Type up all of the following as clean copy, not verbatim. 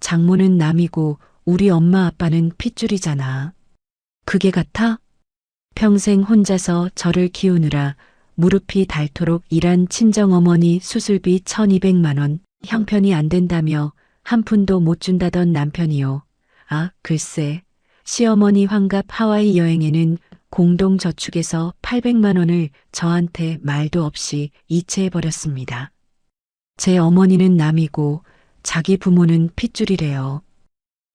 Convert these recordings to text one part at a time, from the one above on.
장모는 남이고 우리 엄마 아빠는 핏줄이잖아. 그게 같아? 평생 혼자서 저를 키우느라 무릎이 닳도록 일한 친정어머니 수술비 1200만 원, 형편이 안 된다며 한 푼도 못 준다던 남편이요. 아, 글쎄. 시어머니 환갑 하와이 여행에는 공동저축에서 800만 원을 저한테 말도 없이 이체해버렸습니다. 제 어머니는 남이고 자기 부모는 핏줄이래요.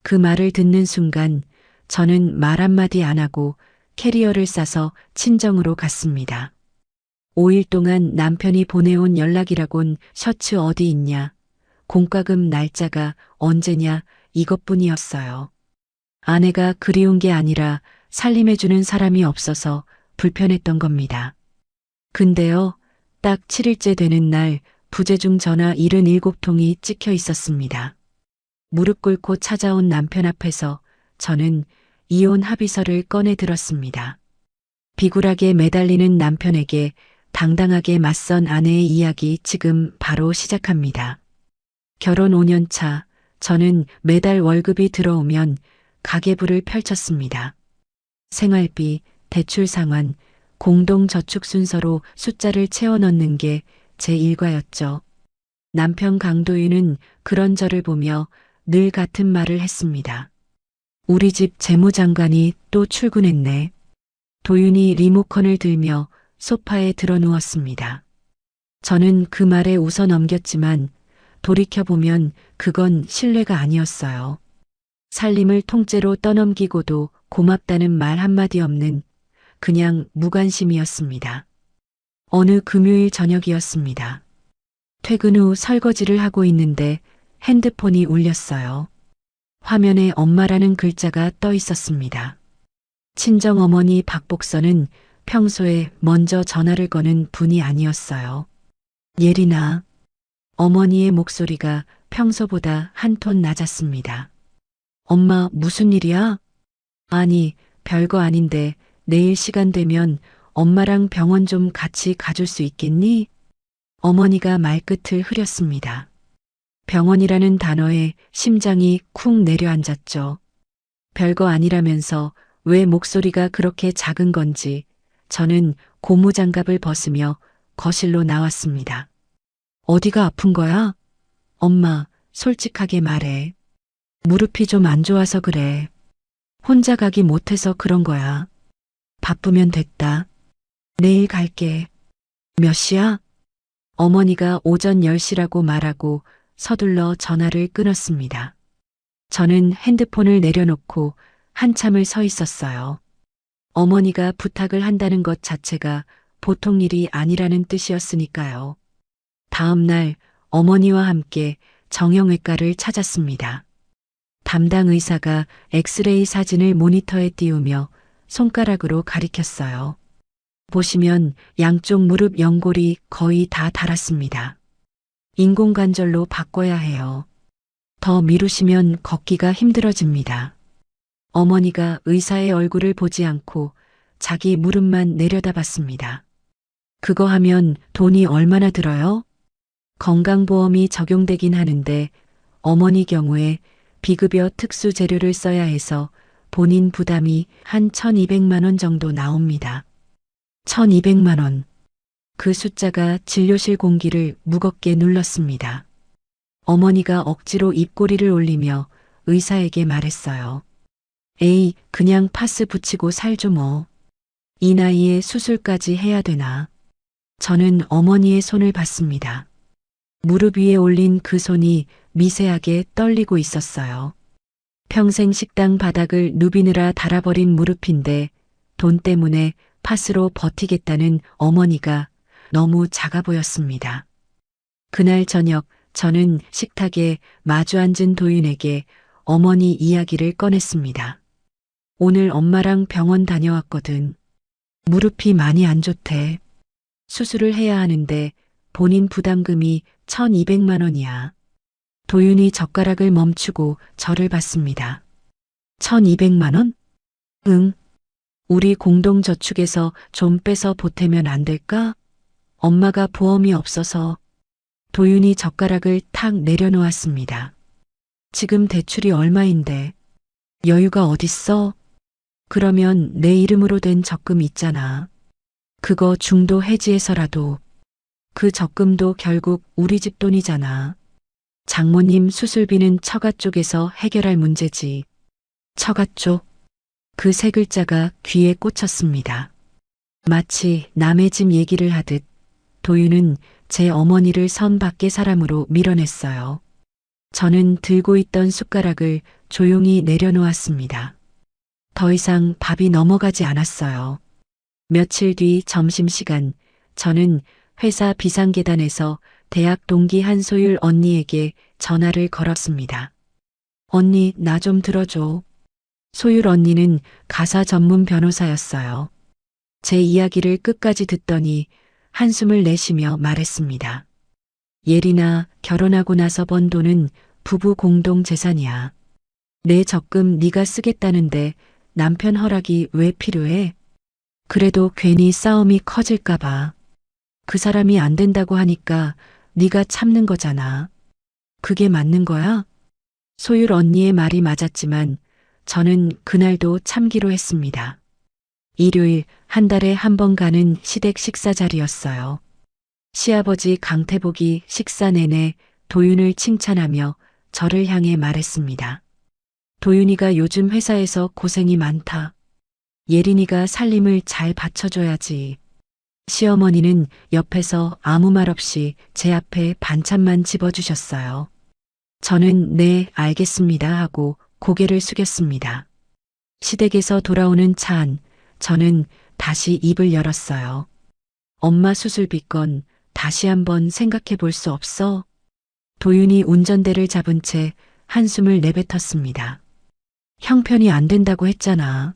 그 말을 듣는 순간 저는 말 한마디 안 하고 캐리어를 싸서 친정으로 갔습니다. 5일 동안 남편이 보내온 연락이라곤 셔츠 어디 있냐, 공과금 날짜가 언제냐 이것뿐이었어요. 아내가 그리운 게 아니라 살림해주는 사람이 없어서 불편했던 겁니다. 근데요, 딱 7일째 되는 날 부재중 전화 77통이 찍혀 있었습니다. 무릎 꿇고 찾아온 남편 앞에서 저는 이혼 합의서를 꺼내 들었습니다. 비굴하게 매달리는 남편에게 당당하게 맞선 아내의 이야기 지금 바로 시작합니다. 결혼 5년 차, 저는 매달 월급이 들어오면 가계부를 펼쳤습니다. 생활비, 대출 상환, 공동저축 순서로 숫자를 채워 넣는 게 제 일과였죠. 남편 강도윤은 그런 저를 보며 늘 같은 말을 했습니다. 우리 집 재무장관이 또 출근했네. 도윤이 리모컨을 들며 소파에 들어 누웠습니다. 저는 그 말에 웃어 넘겼지만 돌이켜보면 그건 신뢰가 아니었어요. 살림을 통째로 떠넘기고도 고맙다는 말 한마디 없는 그냥 무관심이었습니다. 어느 금요일 저녁이었습니다. 퇴근 후 설거지를 하고 있는데 핸드폰이 울렸어요. 화면에 엄마라는 글자가 떠 있었습니다. 친정어머니 박복선은 평소에 먼저 전화를 거는 분이 아니었어요. 예린아. 어머니의 목소리가 평소보다 한 톤 낮았습니다. 엄마, 무슨 일이야? 아니, 별거 아닌데 내일 시간 되면 엄마랑 병원 좀 같이 가줄 수 있겠니? 어머니가 말끝을 흐렸습니다. 병원이라는 단어에 심장이 쿵 내려앉았죠. 별거 아니라면서 왜 목소리가 그렇게 작은 건지 저는 고무장갑을 벗으며 거실로 나왔습니다. 어디가 아픈 거야? 엄마, 솔직하게 말해. 무릎이 좀 안 좋아서 그래. 혼자 가기 못해서 그런 거야. 바쁘면 됐다. 내일 갈게. 몇 시야? 어머니가 오전 10시라고 말하고 서둘러 전화를 끊었습니다. 저는 핸드폰을 내려놓고 한참을 서 있었어요. 어머니가 부탁을 한다는 것 자체가 보통 일이 아니라는 뜻이었으니까요. 다음 날 어머니와 함께 정형외과를 찾았습니다. 담당 의사가 엑스레이 사진을 모니터에 띄우며 손가락으로 가리켰어요. 보시면 양쪽 무릎 연골이 거의 다 닳았습니다. 인공관절로 바꿔야 해요. 더 미루시면 걷기가 힘들어집니다. 어머니가 의사의 얼굴을 보지 않고 자기 무릎만 내려다봤습니다. 그거 하면 돈이 얼마나 들어요? 건강보험이 적용되긴 하는데 어머니 경우에 비급여 특수 재료를 써야 해서 본인 부담이 한 1200만 원 정도 나옵니다. 1200만 원. 그 숫자가 진료실 공기를 무겁게 눌렀습니다. 어머니가 억지로 입꼬리를 올리며 의사에게 말했어요. 에이, 그냥 파스 붙이고 살죠 뭐. 이 나이에 수술까지 해야 되나. 저는 어머니의 손을 봤습니다. 무릎 위에 올린 그 손이 미세하게 떨리고 있었어요. 평생 식당 바닥을 누비느라 닳아버린 무릎인데 돈 때문에 팥으로 버티겠다는 어머니가 너무 작아 보였습니다. 그날 저녁 저는 식탁에 마주 앉은 도윤에게 어머니 이야기를 꺼냈습니다. 오늘 엄마랑 병원 다녀왔거든. 무릎이 많이 안 좋대. 수술을 해야 하는데 본인 부담금이 1200만 원이야. 도윤이 젓가락을 멈추고 저를 봤습니다. 1200만 원? 응. 우리 공동저축에서 좀 빼서 보태면 안 될까? 엄마가 보험이 없어서. 도윤이 젓가락을 탁 내려놓았습니다. 지금 대출이 얼마인데? 여유가 어딨어? 그러면 내 이름으로 된 적금 있잖아. 그거 중도 해지해서라도. 그 적금도 결국 우리 집 돈이잖아. 장모님 수술비는 처가 쪽에서 해결할 문제지. 처가 쪽? 그 세 글자가 귀에 꽂혔습니다. 마치 남의 집 얘기를 하듯 도윤은 제 어머니를 선 밖의 사람으로 밀어냈어요. 저는 들고 있던 숟가락을 조용히 내려놓았습니다. 더 이상 밥이 넘어가지 않았어요. 며칠 뒤 점심시간, 저는 회사 비상계단에서 대학 동기 한소율 언니에게 전화를 걸었습니다. 언니, 나 좀 들어줘. 소율 언니는 가사 전문 변호사였어요. 제 이야기를 끝까지 듣더니 한숨을 내쉬며 말했습니다. 예린아, 결혼하고 나서 번 돈은 부부 공동 재산이야. 내 적금 네가 쓰겠다는데 남편 허락이 왜 필요해? 그래도 괜히 싸움이 커질까 봐. 그 사람이 안 된다고 하니까 네가 참는 거잖아. 그게 맞는 거야? 소율 언니의 말이 맞았지만 저는 그날도 참기로 했습니다. 일요일 한 달에 한 번 가는 시댁 식사 자리였어요. 시아버지 강태복이 식사 내내 도윤을 칭찬하며 저를 향해 말했습니다. 도윤이가 요즘 회사에서 고생이 많다. 예린이가 살림을 잘 받쳐줘야지. 시어머니는 옆에서 아무 말 없이 제 앞에 반찬만 집어주셨어요. 저는 네, 알겠습니다 하고 고개를 숙였습니다. 시댁에서 돌아오는 차 안, 저는 다시 입을 열었어요. 엄마 수술비 건 다시 한번 생각해 볼 수 없어? 도윤이 운전대를 잡은 채 한숨을 내뱉었습니다. 형편이 안 된다고 했잖아.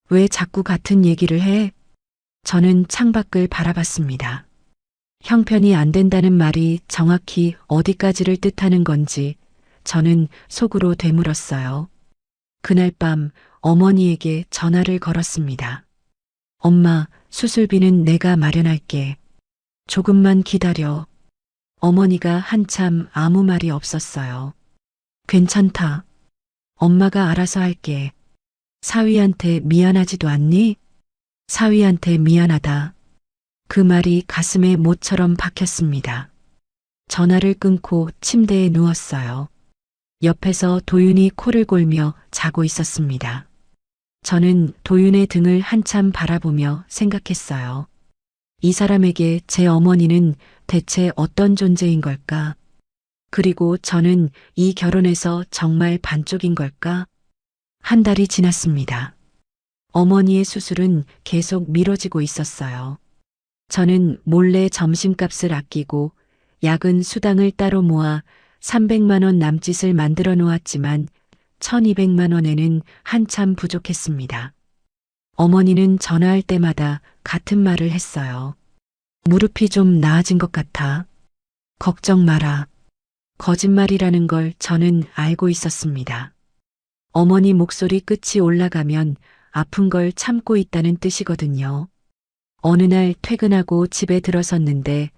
왜 자꾸 같은 얘기를 해? 저는 창밖을 바라봤습니다. 형편이 안 된다는 말이 정확히 어디까지를 뜻하는 건지 저는 속으로 되물었어요. 그날 밤 어머니에게 전화를 걸었습니다. 엄마, 수술비는 내가 마련할게. 조금만 기다려. 어머니가 한참 아무 말이 없었어요. 괜찮다. 엄마가 알아서 할게. 사위한테 미안하지도 않니? 사위한테 미안하다. 그 말이 가슴에 못처럼 박혔습니다. 전화를 끊고 침대에 누웠어요. 옆에서 도윤이 코를 골며 자고 있었습니다. 저는 도윤의 등을 한참 바라보며 생각했어요. 이 사람에게 제 어머니는 대체 어떤 존재인 걸까? 그리고 저는 이 결혼에서 정말 반쪽인 걸까? 한 달이 지났습니다. 어머니의 수술은 계속 미뤄지고 있었어요. 저는 몰래 점심값을 아끼고 야근 수당을 따로 모아 300만 원 남짓을 만들어 놓았지만 1200만 원에는 한참 부족했습니다. 어머니는 전화할 때마다 같은 말을 했어요. 무릎이 좀 나아진 것 같아. 걱정 마라. 거짓말이라는 걸 저는 알고 있었습니다. 어머니 목소리 끝이 올라가면 아픈 걸 참고 있다는 뜻이거든요. 어느 날 퇴근하고 집에 들어섰는데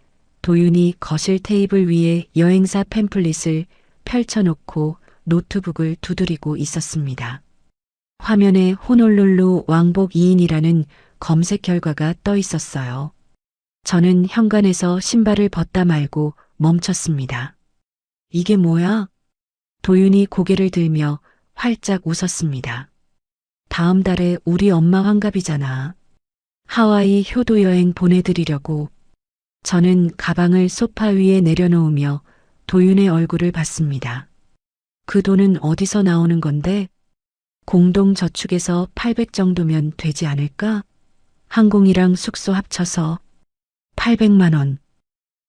도윤이 거실 테이블 위에 여행사 팸플릿을 펼쳐놓고 노트북을 두드리고 있었습니다. 화면에 호놀룰루 왕복 2인이라는 검색 결과가 떠 있었어요. 저는 현관에서 신발을 벗다 말고 멈췄습니다. 이게 뭐야? 도윤이 고개를 들며 활짝 웃었습니다. 다음 달에 우리 엄마 환갑이잖아. 하와이 효도 여행 보내드리려고. 저는 가방을 소파 위에 내려놓으며 도윤의 얼굴을 봤습니다. 그 돈은 어디서 나오는 건데? 공동저축에서 800 정도면 되지 않을까? 항공이랑 숙소 합쳐서 800만 원.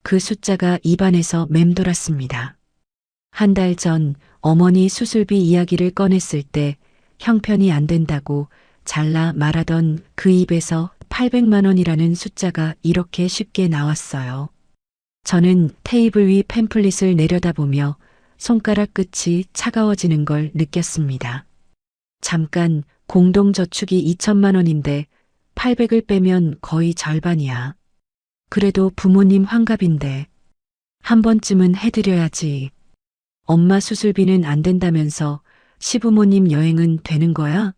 그 숫자가 입안에서 맴돌았습니다. 한 달 전 어머니 수술비 이야기를 꺼냈을 때 형편이 안 된다고 잘라 말하던 그 입에서 800만 원이라는 숫자가 이렇게 쉽게 나왔어요. 저는 테이블 위 팸플릿을 내려다보며 손가락 끝이 차가워지는 걸 느꼈습니다. 잠깐 공동저축이 2천만 원인데 800을 빼면 거의 절반이야. 그래도 부모님 환갑인데 한 번쯤은 해드려야지. 엄마 수술비는 안 된다면서 시부모님 여행은 되는 거야?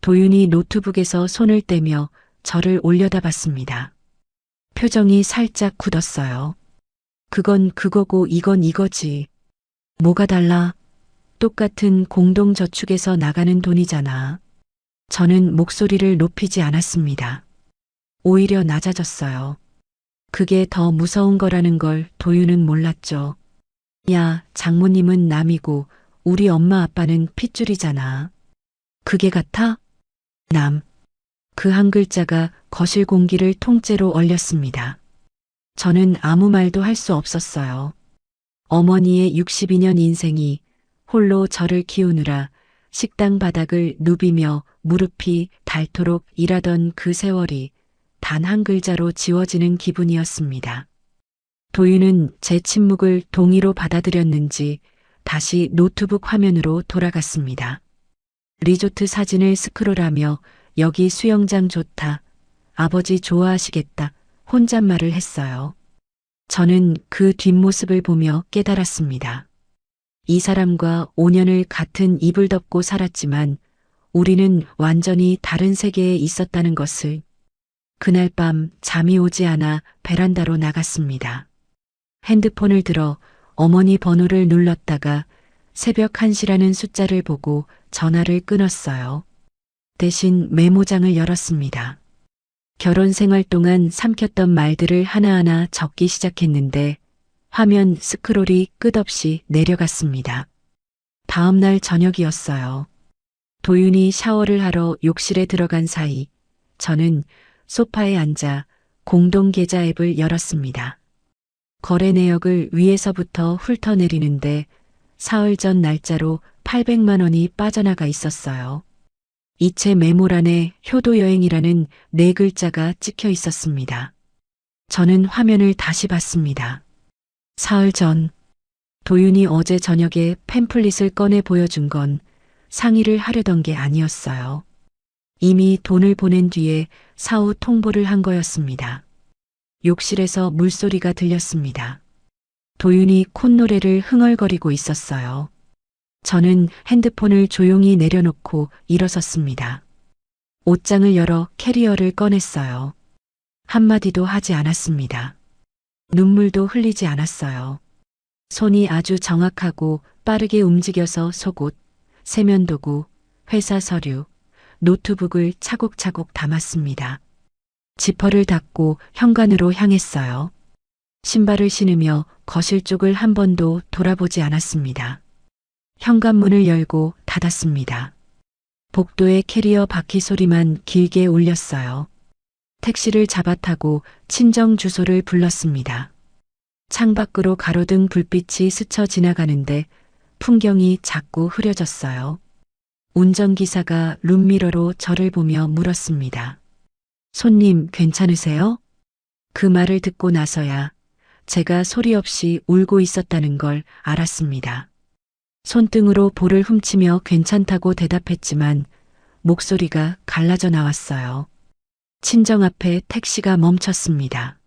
도윤이 노트북에서 손을 떼며 저를 올려다봤습니다. 표정이 살짝 굳었어요. 그건 그거고 이건 이거지. 뭐가 달라? 똑같은 공동저축에서 나가는 돈이잖아. 저는 목소리를 높이지 않았습니다. 오히려 낮아졌어요. 그게 더 무서운 거라는 걸 도윤은 몰랐죠. 야, 장모님은 남이고 우리 엄마 아빠는 핏줄이잖아. 그게 같아? 남. 그 한 글자가 거실 공기를 통째로 얼렸습니다. 저는 아무 말도 할 수 없었어요. 어머니의 62년 인생이 홀로 저를 키우느라 식당 바닥을 누비며 무릎이 닳도록 일하던 그 세월이 단 한 글자로 지워지는 기분이었습니다. 도윤은 제 침묵을 동의로 받아들였는지 다시 노트북 화면으로 돌아갔습니다. 리조트 사진을 스크롤하며 여기 수영장 좋다. 아버지 좋아하시겠다. 혼잣말을 했어요. 저는 그 뒷모습을 보며 깨달았습니다. 이 사람과 5년을 같은 이불 덮고 살았지만 우리는 완전히 다른 세계에 있었다는 것을. 그날 밤 잠이 오지 않아 베란다로 나갔습니다. 핸드폰을 들어 어머니 번호를 눌렀다가 새벽 1시라는 숫자를 보고 전화를 끊었어요. 대신 메모장을 열었습니다. 결혼 생활 동안 삼켰던 말들을 하나하나 적기 시작했는데 화면 스크롤이 끝없이 내려갔습니다. 다음 날 저녁이었어요. 도윤이 샤워를 하러 욕실에 들어간 사이 저는 소파에 앉아 공동계좌 앱을 열었습니다. 거래 내역을 위에서부터 훑어내리는데 사흘 전 날짜로 800만 원이 빠져나가 있었어요. 이체 메모란에 효도여행이라는 네 글자가 찍혀 있었습니다. 저는 화면을 다시 봤습니다. 사흘 전 도윤이 어제 저녁에 팸플릿을 꺼내 보여준 건 상의를 하려던 게 아니었어요. 이미 돈을 보낸 뒤에 사후 통보를 한 거였습니다. 욕실에서 물소리가 들렸습니다. 도윤이 콧노래를 흥얼거리고 있었어요. 저는 핸드폰을 조용히 내려놓고 일어섰습니다. 옷장을 열어 캐리어를 꺼냈어요. 한마디도 하지 않았습니다. 눈물도 흘리지 않았어요. 손이 아주 정확하고 빠르게 움직여서 속옷, 세면도구, 회사 서류, 노트북을 차곡차곡 담았습니다. 지퍼를 닫고 현관으로 향했어요. 신발을 신으며 거실 쪽을 한 번도 돌아보지 않았습니다. 현관문을 열고 닫았습니다. 복도에 캐리어 바퀴 소리만 길게 울렸어요. 택시를 잡아타고 친정 주소를 불렀습니다. 창밖으로 가로등 불빛이 스쳐 지나가는데 풍경이 자꾸 흐려졌어요. 운전기사가 룸미러로 저를 보며 물었습니다. 손님 괜찮으세요? 그 말을 듣고 나서야 제가 소리 없이 울고 있었다는 걸 알았습니다. 손등으로 볼을 훔치며 괜찮다고 대답했지만 목소리가 갈라져 나왔어요. 친정 앞에 택시가 멈췄습니다.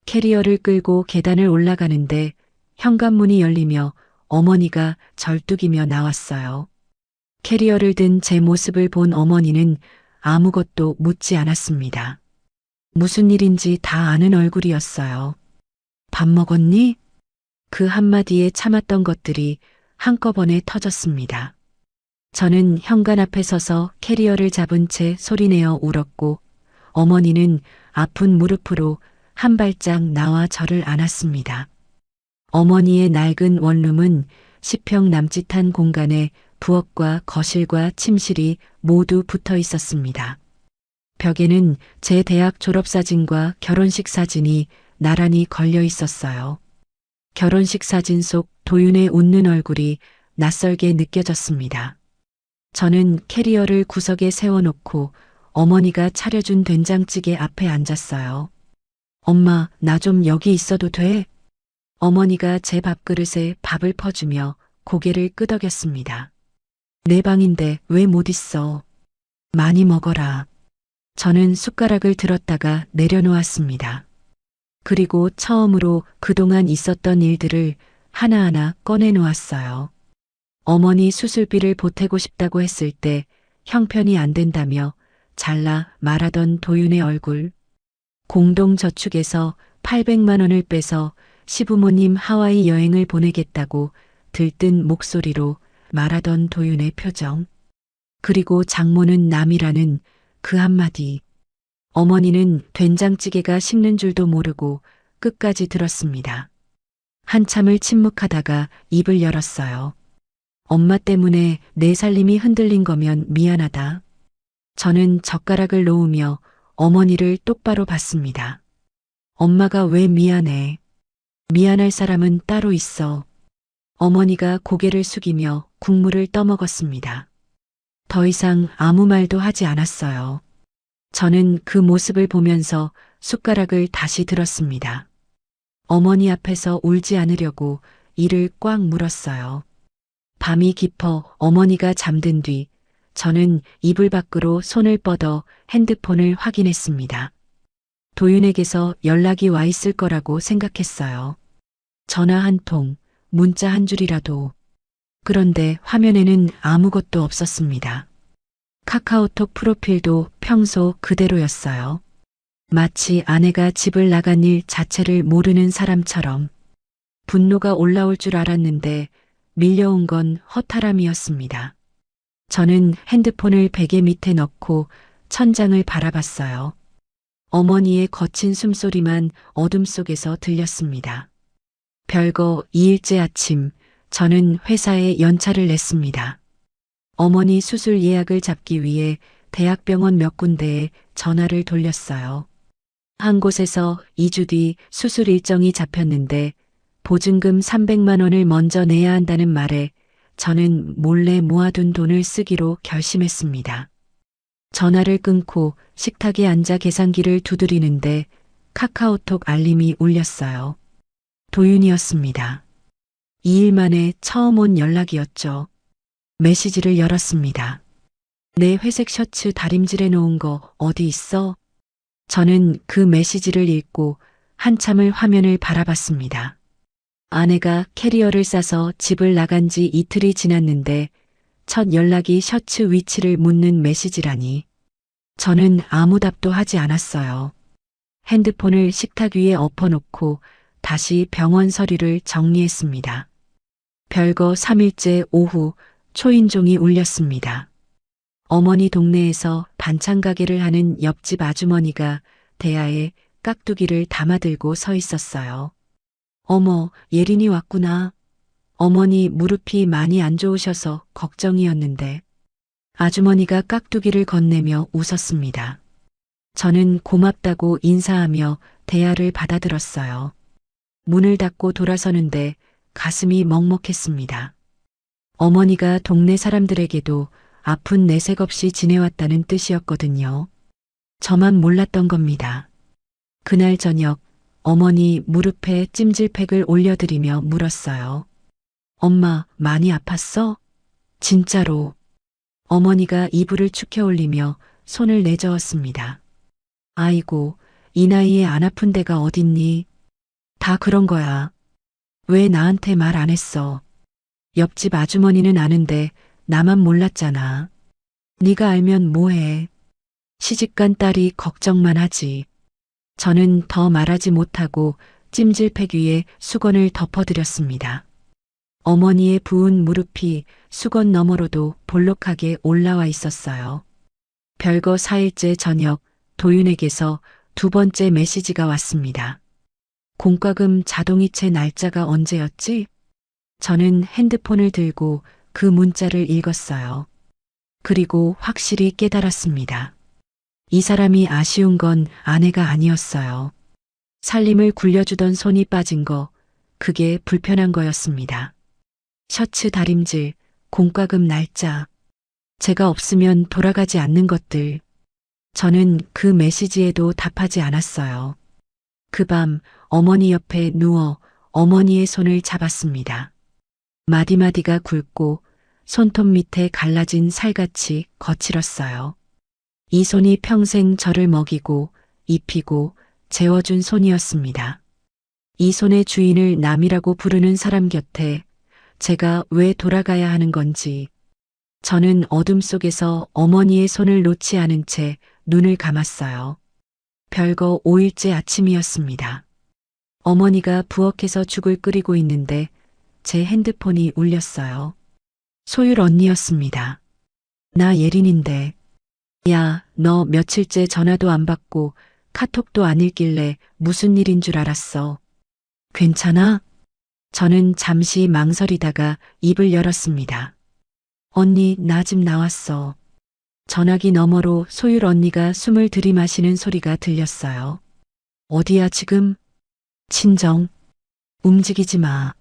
캐리어를 끌고 계단을 올라가는데 현관문이 열리며 어머니가 절뚝이며 나왔어요. 캐리어를 든 제 모습을 본 어머니는 아무것도 묻지 않았습니다. 무슨 일인지 다 아는 얼굴이었어요. 밥 먹었니? 그 한마디에 참았던 것들이 한꺼번에 터졌습니다. 저는 현관 앞에 서서 캐리어를 잡은 채 소리내어 울었고 어머니는 아픈 무릎으로 한 발짝 나와 저를 안았습니다. 어머니의 낡은 원룸은 10평 남짓한 공간에 부엌과 거실과 침실이 모두 붙어 있었습니다. 벽에는 제 대학 졸업사진과 결혼식 사진이 나란히 걸려 있었어요. 결혼식 사진 속 도윤의 웃는 얼굴이 낯설게 느껴졌습니다. 저는 캐리어를 구석에 세워놓고 어머니가 차려준 된장찌개 앞에 앉았어요. 엄마, 나 좀 여기 있어도 돼? 어머니가 제 밥그릇에 밥을 퍼주며 고개를 끄덕였습니다. 내 방인데 왜 못 있어? 많이 먹어라. 저는 숟가락을 들었다가 내려놓았습니다. 그리고 처음으로 그동안 있었던 일들을 하나하나 꺼내 놓았어요. 어머니 수술비를 보태고 싶다고 했을 때 형편이 안 된다며 잘라 말하던 도윤의 얼굴. 공동저축에서 800만 원을 빼서 시부모님 하와이 여행을 보내겠다고 들뜬 목소리로 말하던 도윤의 표정. 그리고 장모는 남이라는 그 한마디. 어머니는 된장찌개가 식는 줄도 모르고 끝까지 들었습니다. 한참을 침묵하다가 입을 열었어요. 엄마 때문에 내 살림이 흔들린 거면 미안하다. 저는 젓가락을 놓으며 어머니를 똑바로 봤습니다. 엄마가 왜 미안해? 미안할 사람은 따로 있어. 어머니가 고개를 숙이며 국물을 떠먹었습니다. 더 이상 아무 말도 하지 않았어요. 저는 그 모습을 보면서 숟가락을 다시 들었습니다. 어머니 앞에서 울지 않으려고 이를 꽉 물었어요. 밤이 깊어 어머니가 잠든 뒤 저는 이불 밖으로 손을 뻗어 핸드폰을 확인했습니다. 도윤에게서 연락이 와 있을 거라고 생각했어요. 전화 한 통, 문자 한 줄이라도. 그런데 화면에는 아무것도 없었습니다. 카카오톡 프로필도 평소 그대로였어요. 마치 아내가 집을 나간 일 자체를 모르는 사람처럼. 분노가 올라올 줄 알았는데 밀려온 건 허탈함이었습니다. 저는 핸드폰을 베개 밑에 넣고 천장을 바라봤어요. 어머니의 거친 숨소리만 어둠 속에서 들렸습니다. 별거 2일째 아침, 저는 회사에 연차를 냈습니다. 어머니 수술 예약을 잡기 위해 대학병원 몇 군데에 전화를 돌렸어요. 한 곳에서 2주 뒤 수술 일정이 잡혔는데 보증금 300만 원을 먼저 내야 한다는 말에 저는 몰래 모아둔 돈을 쓰기로 결심했습니다. 전화를 끊고 식탁에 앉아 계산기를 두드리는데 카카오톡 알림이 울렸어요. 도윤이었습니다. 2일 만에 처음 온 연락이었죠. 메시지를 열었습니다. 내 회색 셔츠 다림질해 놓은 거 어디 있어? 저는 그 메시지를 읽고 한참을 화면을 바라봤습니다. 아내가 캐리어를 싸서 집을 나간 지 이틀이 지났는데 첫 연락이 셔츠 위치를 묻는 메시지라니. 저는 아무 답도 하지 않았어요. 핸드폰을 식탁 위에 엎어놓고 다시 병원 서류를 정리했습니다. 별거 3일째 오후 초인종이 울렸습니다. 어머니 동네에서 반찬 가게를 하는 옆집 아주머니가 대야에 깍두기를 담아들고 서 있었어요. 어머, 예린이 왔구나. 어머니 무릎이 많이 안 좋으셔서 걱정이었는데. 아주머니가 깍두기를 건네며 웃었습니다. 저는 고맙다고 인사하며 대야를 받아들었어요. 문을 닫고 돌아서는데 가슴이 먹먹했습니다. 어머니가 동네 사람들에게도 아픈 내색 없이 지내왔다는 뜻이었거든요. 저만 몰랐던 겁니다. 그날 저녁 어머니 무릎에 찜질팩을 올려드리며 물었어요. 엄마, 많이 아팠어? 진짜로. 어머니가 이불을 축혀 올리며 손을 내저었습니다. 아이고, 이 나이에 안 아픈 데가 어딨니? 다 그런 거야. 왜 나한테 말 안 했어? 옆집 아주머니는 아는데 나만 몰랐잖아. 네가 알면 뭐해. 시집간 딸이 걱정만 하지. 저는 더 말하지 못하고 찜질팩 위에 수건을 덮어드렸습니다. 어머니의 부은 무릎이 수건 너머로도 볼록하게 올라와 있었어요. 별거 4일째 저녁 도윤에게서 두 번째 메시지가 왔습니다. 공과금 자동이체 날짜가 언제였지? 저는 핸드폰을 들고 그 문자를 읽었어요. 그리고 확실히 깨달았습니다. 이 사람이 아쉬운 건 아내가 아니었어요. 살림을 굴려주던 손이 빠진 거, 그게 불편한 거였습니다. 셔츠 다림질, 공과금 날짜, 제가 없으면 돌아가지 않는 것들. 저는 그 메시지에도 답하지 않았어요. 그 밤 어머니 옆에 누워 어머니의 손을 잡았습니다. 마디마디가 굵고 손톱 밑에 갈라진 살같이 거칠었어요. 이 손이 평생 저를 먹이고 입히고 재워준 손이었습니다. 이 손의 주인을 남이라고 부르는 사람 곁에 제가 왜 돌아가야 하는 건지. 저는 어둠 속에서 어머니의 손을 놓지 않은 채 눈을 감았어요. 별거 5일째 아침이었습니다. 어머니가 부엌에서 죽을 끓이고 있는데 제 핸드폰이 울렸어요. 소율 언니였습니다. 나 예린인데. 야, 너 며칠째 전화도 안 받고 카톡도 안 읽길래 무슨 일인 줄 알았어. 괜찮아? 저는 잠시 망설이다가 입을 열었습니다. 언니, 나 집 나왔어. 전화기 너머로 소율 언니가 숨을 들이마시는 소리가 들렸어요. 어디야 지금? 친정. 움직이지 마.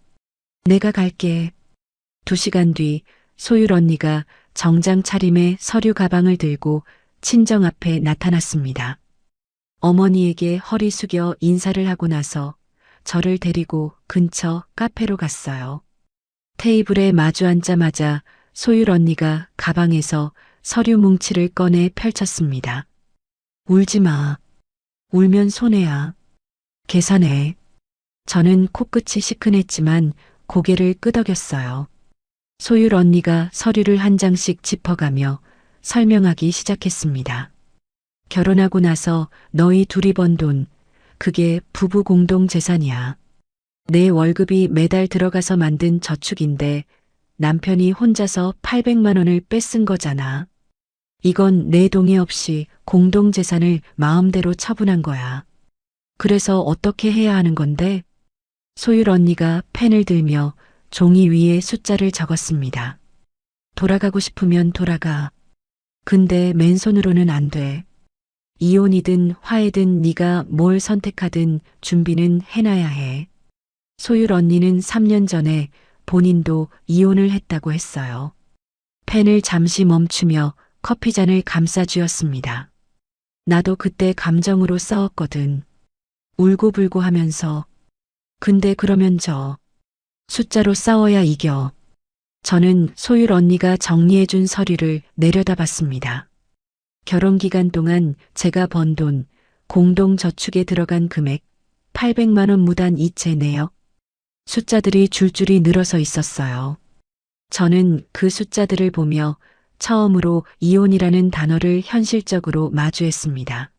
내가 갈게. 2시간 뒤 소율 언니가 정장 차림의 서류 가방을 들고 친정 앞에 나타났습니다. 어머니에게 허리 숙여 인사를 하고 나서 저를 데리고 근처 카페로 갔어요. 테이블에 마주 앉자마자 소율 언니가 가방에서 서류 뭉치를 꺼내 펼쳤습니다. 울지 마. 울면 손해야. 계산해. 저는 코끝이 시큰했지만 고개를 끄덕였어요. 소율 언니가 서류를 한 장씩 짚어가며 설명하기 시작했습니다. 결혼하고 나서 너희 둘이 번 돈, 그게 부부 공동 재산이야. 내 월급이 매달 들어가서 만든 저축인데 남편이 혼자서 800만 원을 뺏은 거잖아. 이건 내 동의 없이 공동 재산을 마음대로 처분한 거야. 그래서 어떻게 해야 하는 건데? 소율 언니가 펜을 들며 종이 위에 숫자를 적었습니다. 돌아가고 싶으면 돌아가. 근데 맨손으로는 안 돼. 이혼이든 화해든 네가 뭘 선택하든 준비는 해놔야 해. 소율 언니는 3년 전에 본인도 이혼을 했다고 했어요. 펜을 잠시 멈추며 커피잔을 감싸쥐었습니다. 나도 그때 감정으로 싸웠거든. 울고불고 하면서. 근데 그러면 숫자로 싸워야 이겨. 저는 소율 언니가 정리해준 서류를 내려다봤습니다. 결혼 기간 동안 제가 번 돈, 공동저축에 들어간 금액, 800만 원 무단 이체 내역. 숫자들이 줄줄이 늘어서 있었어요. 저는 그 숫자들을 보며 처음으로 이혼이라는 단어를 현실적으로 마주했습니다.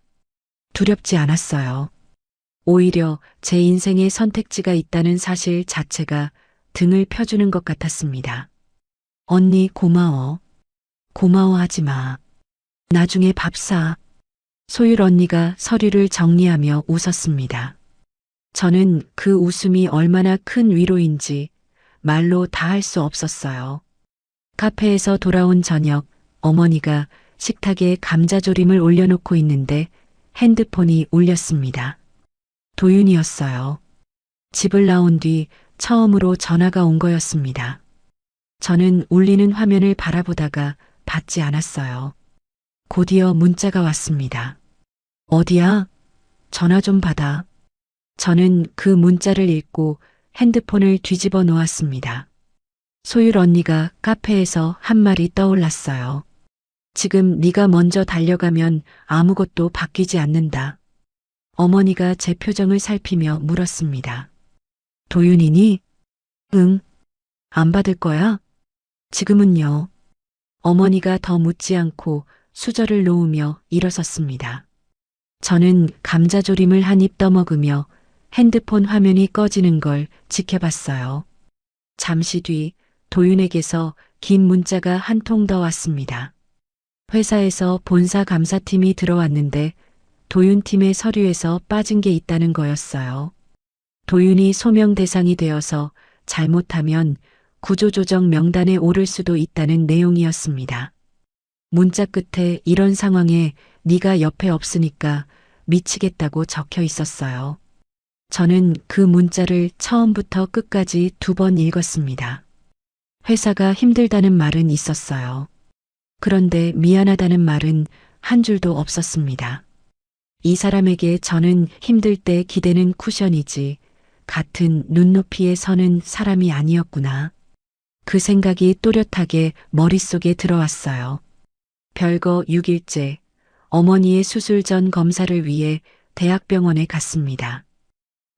두렵지 않았어요. 오히려 제 인생에 선택지가 있다는 사실 자체가 등을 펴주는 것 같았습니다. 언니 고마워. 고마워하지 마. 나중에 밥 사. 소율 언니가 서류를 정리하며 웃었습니다. 저는 그 웃음이 얼마나 큰 위로인지 말로 다 할 수 없었어요. 카페에서 돌아온 저녁, 어머니가 식탁에 감자조림을 올려놓고 있는데 핸드폰이 울렸습니다. 도윤이었어요. 집을 나온 뒤 처음으로 전화가 온 거였습니다. 저는 울리는 화면을 바라보다가 받지 않았어요. 곧이어 문자가 왔습니다. 어디야? 전화 좀 받아. 저는 그 문자를 읽고 핸드폰을 뒤집어 놓았습니다. 소율 언니가 카페에서 한 말이 떠올랐어요. 지금 네가 먼저 달려가면 아무것도 바뀌지 않는다. 어머니가 제 표정을 살피며 물었습니다. 도윤이니? 응. 안 받을 거야? 지금은요. 어머니가 더 묻지 않고 수저를 놓으며 일어섰습니다. 저는 감자조림을 한 입 떠먹으며 핸드폰 화면이 꺼지는 걸 지켜봤어요. 잠시 뒤 도윤에게서 긴 문자가 한 통 더 왔습니다. 회사에서 본사 감사팀이 들어왔는데 도윤 팀의 서류에서 빠진 게 있다는 거였어요. 도윤이 소명 대상이 되어서 잘못하면 구조조정 명단에 오를 수도 있다는 내용이었습니다. 문자 끝에 이런 상황에 네가 옆에 없으니까 미치겠다고 적혀 있었어요. 저는 그 문자를 처음부터 끝까지 2번 읽었습니다. 회사가 힘들다는 말은 있었어요. 그런데 미안하다는 말은 한 줄도 없었습니다. 이 사람에게 저는 힘들 때 기대는 쿠션이지 같은 눈높이에 서는 사람이 아니었구나. 그 생각이 또렷하게 머릿속에 들어왔어요. 별거 6일째 어머니의 수술 전 검사를 위해 대학병원에 갔습니다.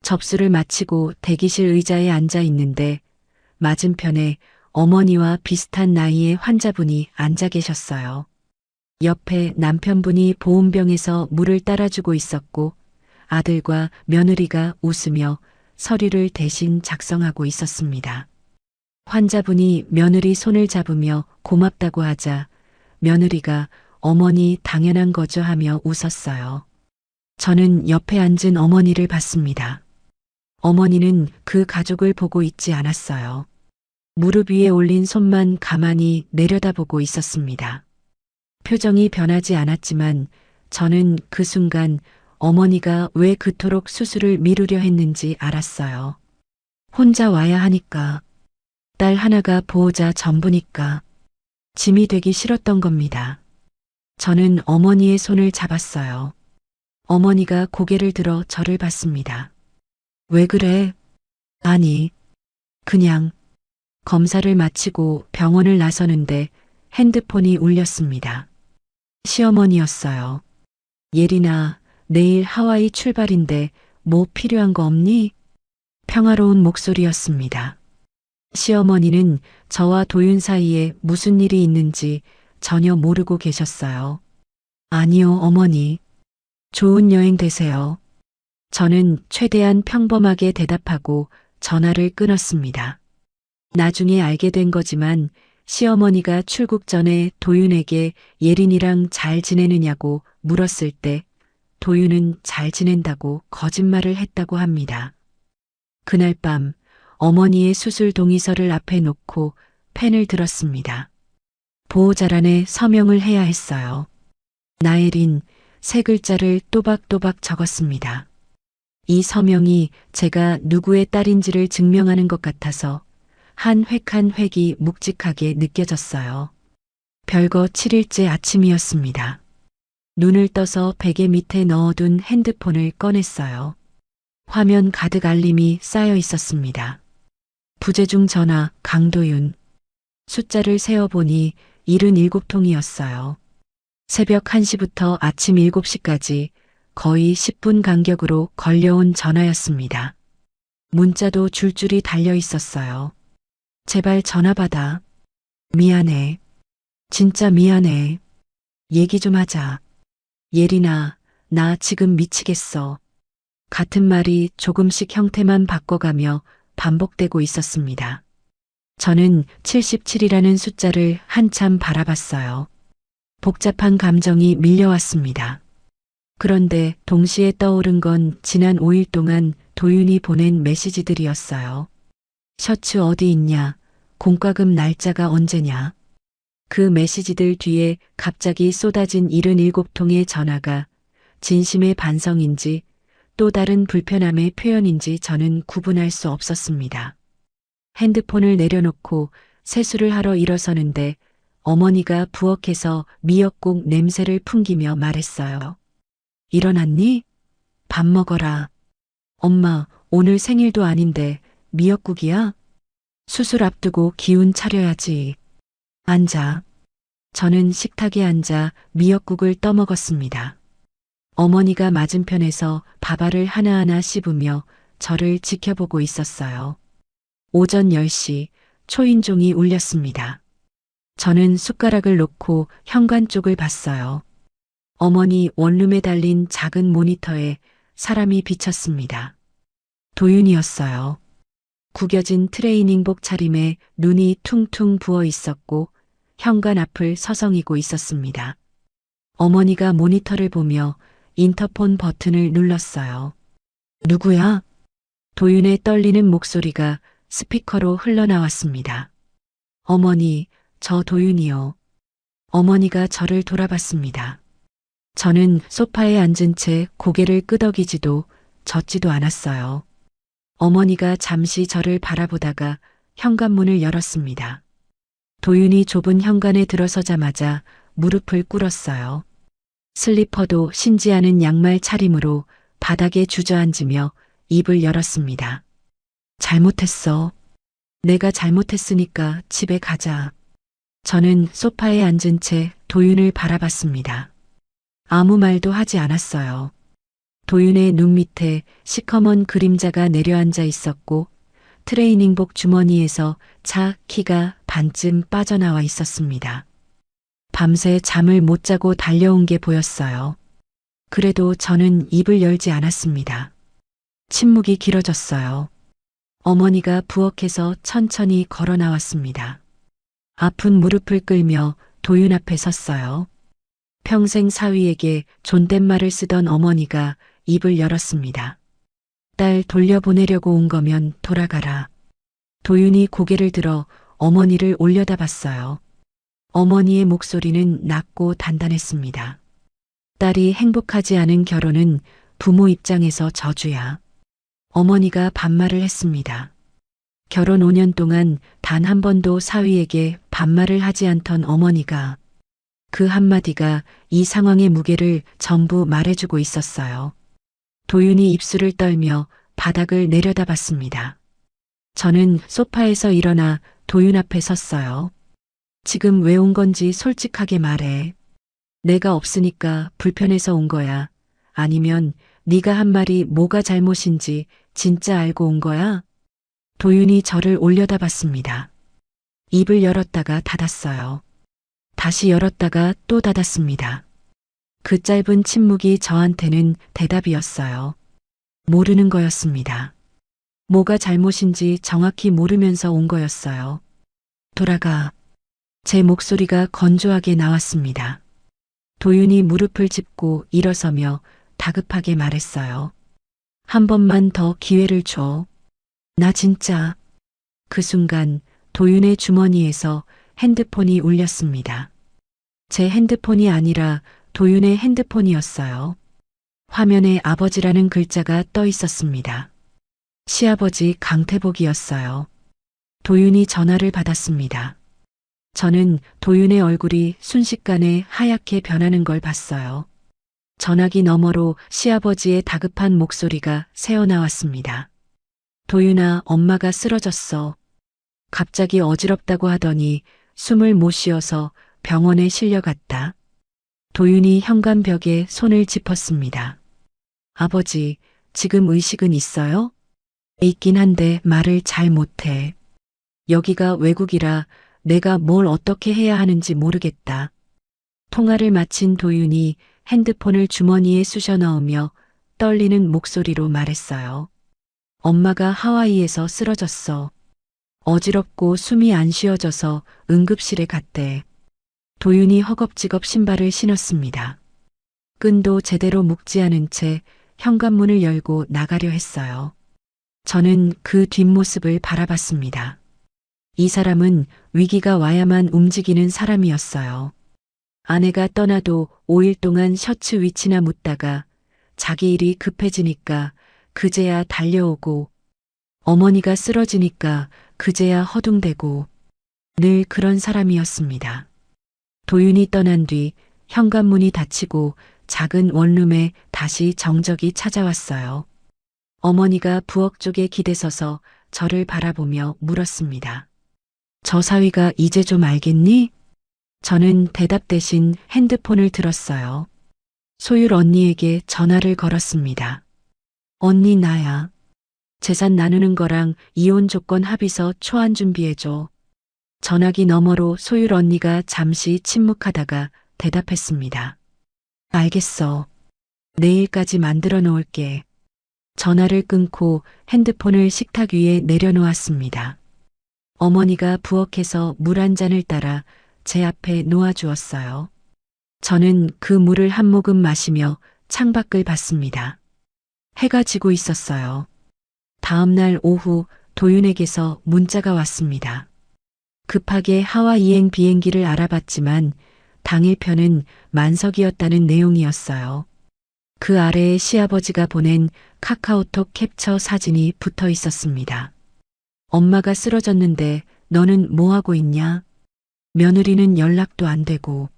접수를 마치고 대기실 의자에 앉아 있는데 맞은편에 어머니와 비슷한 나이의 환자분이 앉아 계셨어요. 옆에 남편분이 보온병에서 물을 따라주고 있었고 아들과 며느리가 웃으며 서류를 대신 작성하고 있었습니다. 환자분이 며느리 손을 잡으며 고맙다고 하자 며느리가 어머니 당연한 거죠 하며 웃었어요. 저는 옆에 앉은 어머니를 봤습니다. 어머니는 그 가족을 보고 있지 않았어요. 무릎 위에 올린 손만 가만히 내려다보고 있었습니다. 표정이 변하지 않았지만 저는 그 순간 어머니가 왜 그토록 수술을 미루려 했는지 알았어요. 혼자 와야 하니까. 딸 하나가 보호자 전부니까. 짐이 되기 싫었던 겁니다. 저는 어머니의 손을 잡았어요. 어머니가 고개를 들어 저를 봤습니다. 왜 그래? 아니, 그냥 검사를 마치고 병원을 나서는데 핸드폰이 울렸습니다. 시어머니였어요. 예린아, 내일 하와이 출발인데 뭐 필요한 거 없니? 평화로운 목소리였습니다. 시어머니는 저와 도윤 사이에 무슨 일이 있는지 전혀 모르고 계셨어요. 아니요, 어머니. 좋은 여행 되세요. 저는 최대한 평범하게 대답하고 전화를 끊었습니다. 나중에 알게 된 거지만 시어머니가 출국 전에 도윤에게 예린이랑 잘 지내느냐고 물었을 때 도윤은 잘 지낸다고 거짓말을 했다고 합니다. 그날 밤 어머니의 수술 동의서를 앞에 놓고 펜을 들었습니다. 보호자란에 서명을 해야 했어요. 나예린 세 글자를 또박또박 적었습니다. 이 서명이 제가 누구의 딸인지를 증명하는 것 같아서 한 획 한 획이 묵직하게 느껴졌어요. 별거 7일째 아침이었습니다. 눈을 떠서 베개 밑에 넣어둔 핸드폰을 꺼냈어요. 화면 가득 알림이 쌓여 있었습니다. 부재중 전화 강도윤. 숫자를 세어보니 77통이었어요. 새벽 1시부터 아침 7시까지 거의 10분 간격으로 걸려온 전화였습니다. 문자도 줄줄이 달려 있었어요. 제발 전화 받아. 미안해. 진짜 미안해. 얘기 좀 하자. 예린아, 나 지금 미치겠어. 같은 말이 조금씩 형태만 바꿔가며 반복되고 있었습니다. 저는 77이라는 숫자를 한참 바라봤어요. 복잡한 감정이 밀려왔습니다. 그런데 동시에 떠오른 건 지난 5일 동안 도윤이 보낸 메시지들이었어요. 셔츠 어디 있냐? 공과금 날짜가 언제냐? 그 메시지들 뒤에 갑자기 쏟아진 77통의 전화가 진심의 반성인지 또 다른 불편함의 표현인지 저는 구분할 수 없었습니다. 핸드폰을 내려놓고 세수를 하러 일어서는데 어머니가 부엌에서 미역국 냄새를 풍기며 말했어요. 일어났니? 밥 먹어라. 엄마, 오늘 생일도 아닌데 미역국이야? 수술 앞두고 기운 차려야지. 앉아. 저는 식탁에 앉아 미역국을 떠먹었습니다. 어머니가 맞은편에서 밥알을 하나하나 씹으며 저를 지켜보고 있었어요. 오전 10시 초인종이 울렸습니다. 저는 숟가락을 놓고 현관 쪽을 봤어요. 어머니 원룸에 달린 작은 모니터에 사람이 비쳤습니다. 도윤이었어요. 구겨진 트레이닝복 차림에 눈이 퉁퉁 부어 있었고 현관 앞을 서성이고 있었습니다. 어머니가 모니터를 보며 인터폰 버튼을 눌렀어요. 누구야? 도윤의 떨리는 목소리가 스피커로 흘러나왔습니다. 어머니, 저 도윤이요. 어머니가 저를 돌아봤습니다. 저는 소파에 앉은 채 고개를 끄덕이지도 젓지도 않았어요. 어머니가 잠시 저를 바라보다가 현관문을 열었습니다. 도윤이 좁은 현관에 들어서자마자 무릎을 꿇었어요. 슬리퍼도 신지 않은 양말 차림으로 바닥에 주저앉으며 입을 열었습니다. 잘못했어. 내가 잘못했으니까 집에 가자. 저는 소파에 앉은 채 도윤을 바라봤습니다. 아무 말도 하지 않았어요. 도윤의 눈 밑에 시커먼 그림자가 내려앉아 있었고 트레이닝복 주머니에서 차 키가 반쯤 빠져나와 있었습니다. 밤새 잠을 못 자고 달려온 게 보였어요. 그래도 저는 입을 열지 않았습니다. 침묵이 길어졌어요. 어머니가 부엌에서 천천히 걸어 나왔습니다. 아픈 무릎을 끌며 도윤 앞에 섰어요. 평생 사위에게 존댓말을 쓰던 어머니가 입을 열었습니다. 딸 돌려보내려고 온 거면 돌아가라. 도윤이 고개를 들어 어머니를 올려다봤어요. 어머니의 목소리는 낮고 단단했습니다. 딸이 행복하지 않은 결혼은 부모 입장에서 저주야. 어머니가 반말을 했습니다. 결혼 5년 동안 단 한 번도 사위에게 반말을 하지 않던 어머니가 그 한마디가 이 상황의 무게를 전부 말해주고 있었어요. 도윤이 입술을 떨며 바닥을 내려다봤습니다. 저는 소파에서 일어나 도윤 앞에 섰어요. 지금 왜 온 건지 솔직하게 말해. 내가 없으니까 불편해서 온 거야? 아니면 네가 한 말이 뭐가 잘못인지 진짜 알고 온 거야? 도윤이 저를 올려다봤습니다. 입을 열었다가 닫았어요. 다시 열었다가 또 닫았습니다. 그 짧은 침묵이 저한테는 대답이었어요. 모르는 거였습니다. 뭐가 잘못인지 정확히 모르면서 온 거였어요. 돌아가. 제 목소리가 건조하게 나왔습니다. 도윤이 무릎을 짚고 일어서며 다급하게 말했어요. 한 번만 더 기회를 줘. 나 진짜. 그 순간 도윤의 주머니에서 핸드폰이 울렸습니다. 제 핸드폰이 아니라 도윤의 핸드폰이었어요. 화면에 아버지라는 글자가 떠 있었습니다. 시아버지 강태복이었어요. 도윤이 전화를 받았습니다. 저는 도윤의 얼굴이 순식간에 하얗게 변하는 걸 봤어요. 전화기 너머로 시아버지의 다급한 목소리가 새어나왔습니다. 도윤아, 엄마가 쓰러졌어. 갑자기 어지럽다고 하더니 숨을 못 쉬어서 병원에 실려갔다. 도윤이 현관벽에 손을 짚었습니다. 아버지, 지금 의식은 있어요? 있긴 한데 말을 잘 못해. 여기가 외국이라 내가 뭘 어떻게 해야 하는지 모르겠다. 통화를 마친 도윤이 핸드폰을 주머니에 쑤셔 넣으며 떨리는 목소리로 말했어요. 엄마가 하와이에서 쓰러졌어. 어지럽고 숨이 안 쉬어져서 응급실에 갔대. 도윤이 허겁지겁 신발을 신었습니다. 끈도 제대로 묶지 않은 채 현관문을 열고 나가려 했어요. 저는 그 뒷모습을 바라봤습니다. 이 사람은 위기가 와야만 움직이는 사람이었어요. 아내가 떠나도 5일 동안 셔츠 위치나 묻다가 자기 일이 급해지니까 그제야 달려오고 어머니가 쓰러지니까 그제야 허둥대고 늘 그런 사람이었습니다. 도윤이 떠난 뒤 현관문이 닫히고 작은 원룸에 다시 정적이 찾아왔어요. 어머니가 부엌 쪽에 기대서서 저를 바라보며 물었습니다. 저 사위가 이제 좀 알겠니? 저는 대답 대신 핸드폰을 들었어요. 소율 언니에게 전화를 걸었습니다. 언니 나야. 재산 나누는 거랑 이혼 조건 합의서 초안 준비해줘. 전화기 너머로 소율 언니가 잠시 침묵하다가 대답했습니다. 알겠어. 내일까지 만들어 놓을게. 전화를 끊고 핸드폰을 식탁 위에 내려놓았습니다. 어머니가 부엌에서 물 한 잔을 따라 제 앞에 놓아주었어요. 저는 그 물을 한 모금 마시며 창밖을 봤습니다. 해가 지고 있었어요. 다음 날 오후 도윤에게서 문자가 왔습니다. 급하게 하와이행 비행기를 알아봤지만 당일편은 만석이었다는 내용이었어요. 그 아래에 시아버지가 보낸 카카오톡 캡처 사진이 붙어 있었습니다. 엄마가 쓰러졌는데 너는 뭐하고 있냐? 며느리는 연락도 안 되고.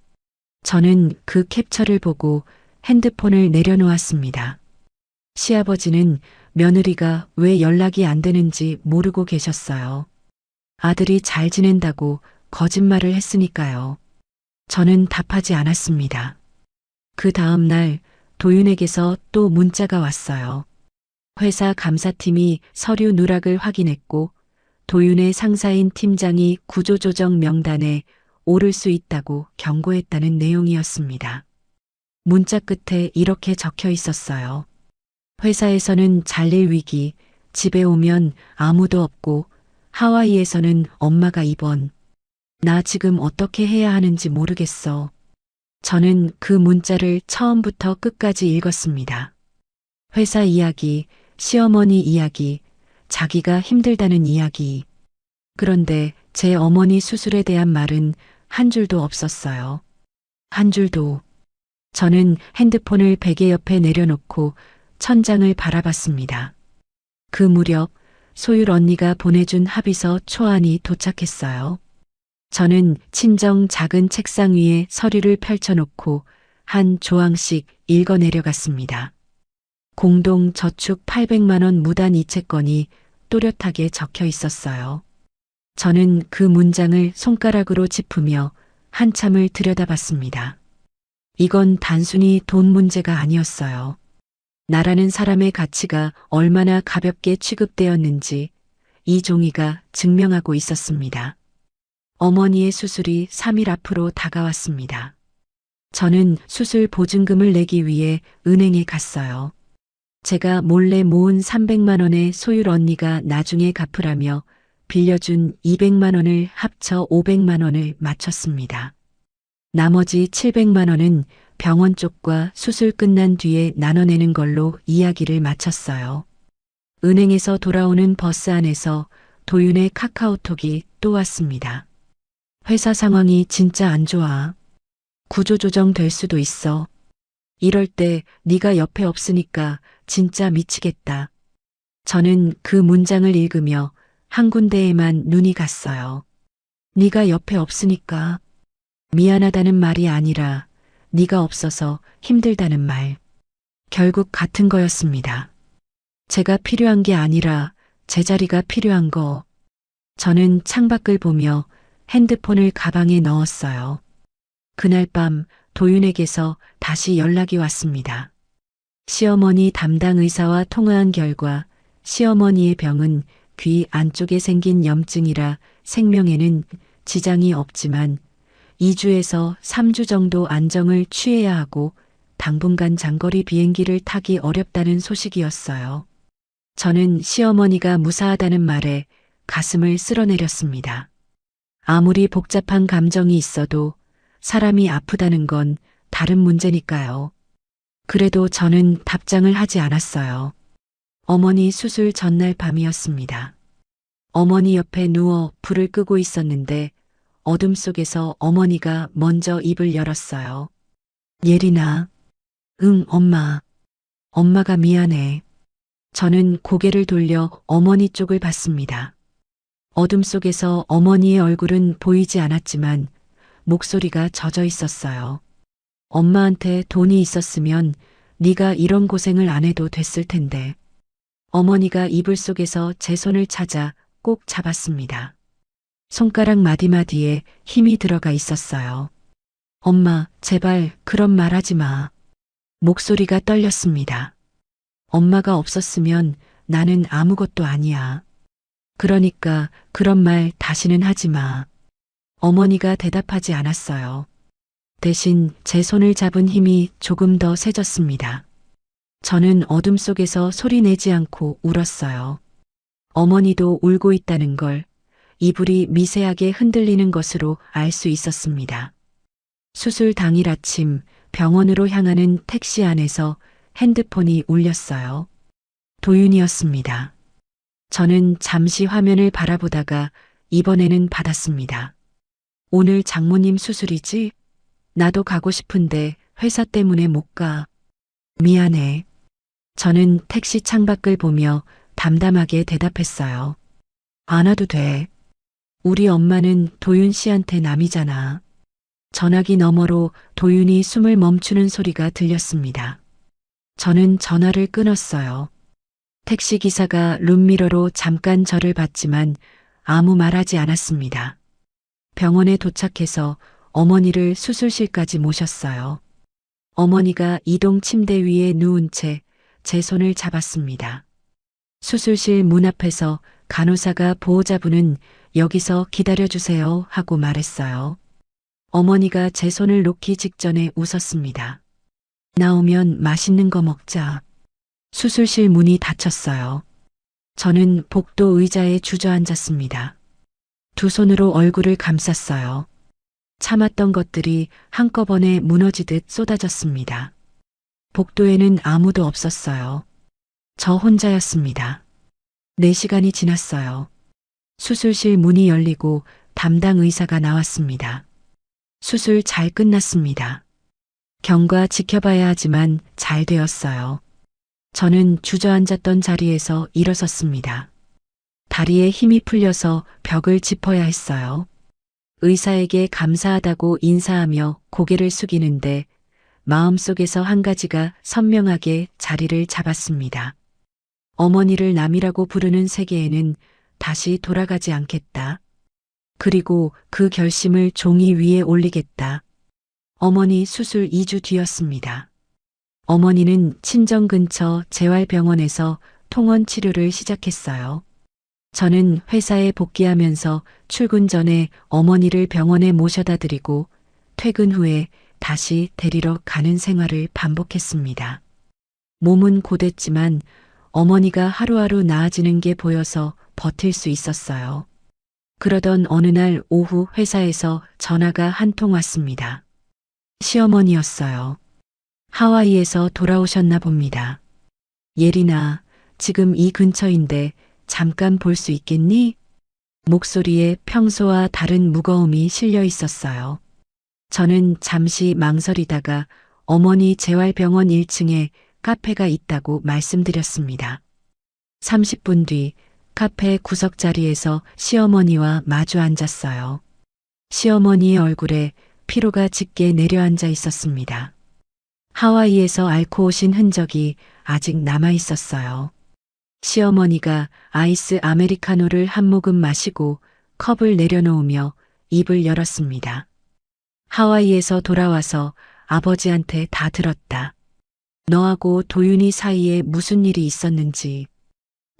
저는 그 캡처를 보고 핸드폰을 내려놓았습니다. 시아버지는 며느리가 왜 연락이 안 되는지 모르고 계셨어요. 아들이 잘 지낸다고 거짓말을 했으니까요. 저는 답하지 않았습니다. 그 다음 날 도윤에게서 또 문자가 왔어요. 회사 감사팀이 서류 누락을 확인했고 도윤의 상사인 팀장이 구조조정 명단에 오를 수 있다고 경고했다는 내용이었습니다. 문자 끝에 이렇게 적혀 있었어요. 회사에서는 잘릴 위기, 집에 오면 아무도 없고 하와이에서는 엄마가 입원. 나 지금 어떻게 해야 하는지 모르겠어. 저는 그 문자를 처음부터 끝까지 읽었습니다. 회사 이야기, 시어머니 이야기, 자기가 힘들다는 이야기. 그런데 제 어머니 수술에 대한 말은 한 줄도 없었어요. 한 줄도. 저는 핸드폰을 베개 옆에 내려놓고 천장을 바라봤습니다. 그 무렵 소율 언니가 보내준 합의서 초안이 도착했어요. 저는 친정 작은 책상 위에 서류를 펼쳐놓고 한 조항씩 읽어 내려갔습니다. 공동 저축 800만 원 무단 이체권이 또렷하게 적혀 있었어요. 저는 그 문장을 손가락으로 짚으며 한참을 들여다봤습니다. 이건 단순히 돈 문제가 아니었어요. 나라는 사람의 가치가 얼마나 가볍게 취급되었는지 이 종이가 증명하고 있었습니다. 어머니의 수술이 3일 앞으로 다가왔습니다. 저는 수술 보증금을 내기 위해 은행에 갔어요. 제가 몰래 모은 300만 원의 소율 언니가 나중에 갚으라며 빌려준 200만 원을 합쳐 500만 원을 맞췄습니다. 나머지 700만 원은 병원 쪽과 수술 끝난 뒤에 나눠내는 걸로 이야기를 마쳤어요. 은행에서 돌아오는 버스 안에서 도윤의 카카오톡이 또 왔습니다. 회사 상황이 진짜 안 좋아. 구조조정 될 수도 있어. 이럴 때 네가 옆에 없으니까 진짜 미치겠다. 저는 그 문장을 읽으며 한 군데에만 눈이 갔어요. 네가 옆에 없으니까. 미안하다는 말이 아니라 네가 없어서 힘들다는 말. 결국 같은 거였습니다. 제가 필요한 게 아니라 제자리가 필요한 거. 저는 창밖을 보며 핸드폰을 가방에 넣었어요. 그날 밤 도윤에게서 다시 연락이 왔습니다. 시어머니 담당 의사와 통화한 결과 시어머니의 병은 귀 안쪽에 생긴 염증이라 생명에는 지장이 없지만 2주에서 3주 정도 안정을 취해야 하고 당분간 장거리 비행기를 타기 어렵다는 소식이었어요. 저는 시어머니가 무사하다는 말에 가슴을 쓸어내렸습니다. 아무리 복잡한 감정이 있어도 사람이 아프다는 건 다른 문제니까요. 그래도 저는 답장을 하지 않았어요. 어머니 수술 전날 밤이었습니다. 어머니 옆에 누워 불을 끄고 있었는데 어둠 속에서 어머니가 먼저 입을 열었어요. 예린아. 응, 엄마. 엄마가 미안해. 저는 고개를 돌려 어머니 쪽을 봤습니다. 어둠 속에서 어머니의 얼굴은 보이지 않았지만 목소리가 젖어 있었어요. 엄마한테 돈이 있었으면 네가 이런 고생을 안 해도 됐을 텐데. 어머니가 이불 속에서 제 손을 찾아 꼭 잡았습니다. 손가락 마디마디에 힘이 들어가 있었어요. 엄마, 제발 그런 말 하지 마. 목소리가 떨렸습니다. 엄마가 없었으면 나는 아무것도 아니야. 그러니까 그런 말 다시는 하지 마. 어머니가 대답하지 않았어요. 대신 제 손을 잡은 힘이 조금 더 세졌습니다. 저는 어둠 속에서 소리 내지 않고 울었어요. 어머니도 울고 있다는 걸 이불이 미세하게 흔들리는 것으로 알 수 있었습니다. 수술 당일 아침 병원으로 향하는 택시 안에서 핸드폰이 울렸어요. 도윤이었습니다. 저는 잠시 화면을 바라보다가 이번에는 받았습니다. 오늘 장모님 수술이지? 나도 가고 싶은데 회사 때문에 못 가. 미안해. 저는 택시 창밖을 보며 담담하게 대답했어요. 안 와도 돼. 우리 엄마는 도윤 씨한테 남이잖아. 전화기 너머로 도윤이 숨을 멈추는 소리가 들렸습니다. 저는 전화를 끊었어요. 택시기사가 룸미러로 잠깐 저를 봤지만 아무 말하지 않았습니다. 병원에 도착해서 어머니를 수술실까지 모셨어요. 어머니가 이동 침대 위에 누운 채 제 손을 잡았습니다. 수술실 문 앞에서 간호사가 보호자분은 여기서 기다려주세요 하고 말했어요. 어머니가 제 손을 놓기 직전에 웃었습니다. 나오면 맛있는 거 먹자. 수술실 문이 닫혔어요. 저는 복도 의자에 주저앉았습니다. 두 손으로 얼굴을 감쌌어요. 참았던 것들이 한꺼번에 무너지듯 쏟아졌습니다. 복도에는 아무도 없었어요. 저 혼자였습니다. 4시간이 지났어요. 수술실 문이 열리고 담당 의사가 나왔습니다. 수술 잘 끝났습니다. 경과 지켜봐야 하지만 잘 되었어요. 저는 주저앉았던 자리에서 일어섰습니다. 다리에 힘이 풀려서 벽을 짚어야 했어요. 의사에게 감사하다고 인사하며 고개를 숙이는데 마음속에서 한 가지가 선명하게 자리를 잡았습니다. 어머니를 남이라고 부르는 세계에는 다시 돌아가지 않겠다. 그리고 그 결심을 종이 위에 올리겠다. 어머니 수술 2주 뒤였습니다. 어머니는 친정 근처 재활병원에서 통원 치료를 시작했어요. 저는 회사에 복귀하면서 출근 전에 어머니를 병원에 모셔다 드리고 퇴근 후에 다시 데리러 가는 생활을 반복했습니다. 몸은 고됐지만 어머니가 하루하루 나아지는 게 보여서 버틸 수 있었어요. 그러던 어느 날 오후 회사에서 전화가 한 통 왔습니다. 시어머니였어요. 하와이에서 돌아오셨나 봅니다. 예린아, 지금 이 근처인데 잠깐 볼 수 있겠니? 목소리에 평소와 다른 무거움이 실려 있었어요. 저는 잠시 망설이다가 어머니 재활병원 1층에 카페가 있다고 말씀드렸습니다. 30분 뒤 카페 구석 자리에서 시어머니와 마주 앉았어요. 시어머니의 얼굴에 피로가 짙게 내려앉아 있었습니다. 하와이에서 앓고 오신 흔적이 아직 남아 있었어요. 시어머니가 아이스 아메리카노를 한 모금 마시고 컵을 내려놓으며 입을 열었습니다. 하와이에서 돌아와서 아버지한테 다 들었다. 너하고 도윤이 사이에 무슨 일이 있었는지.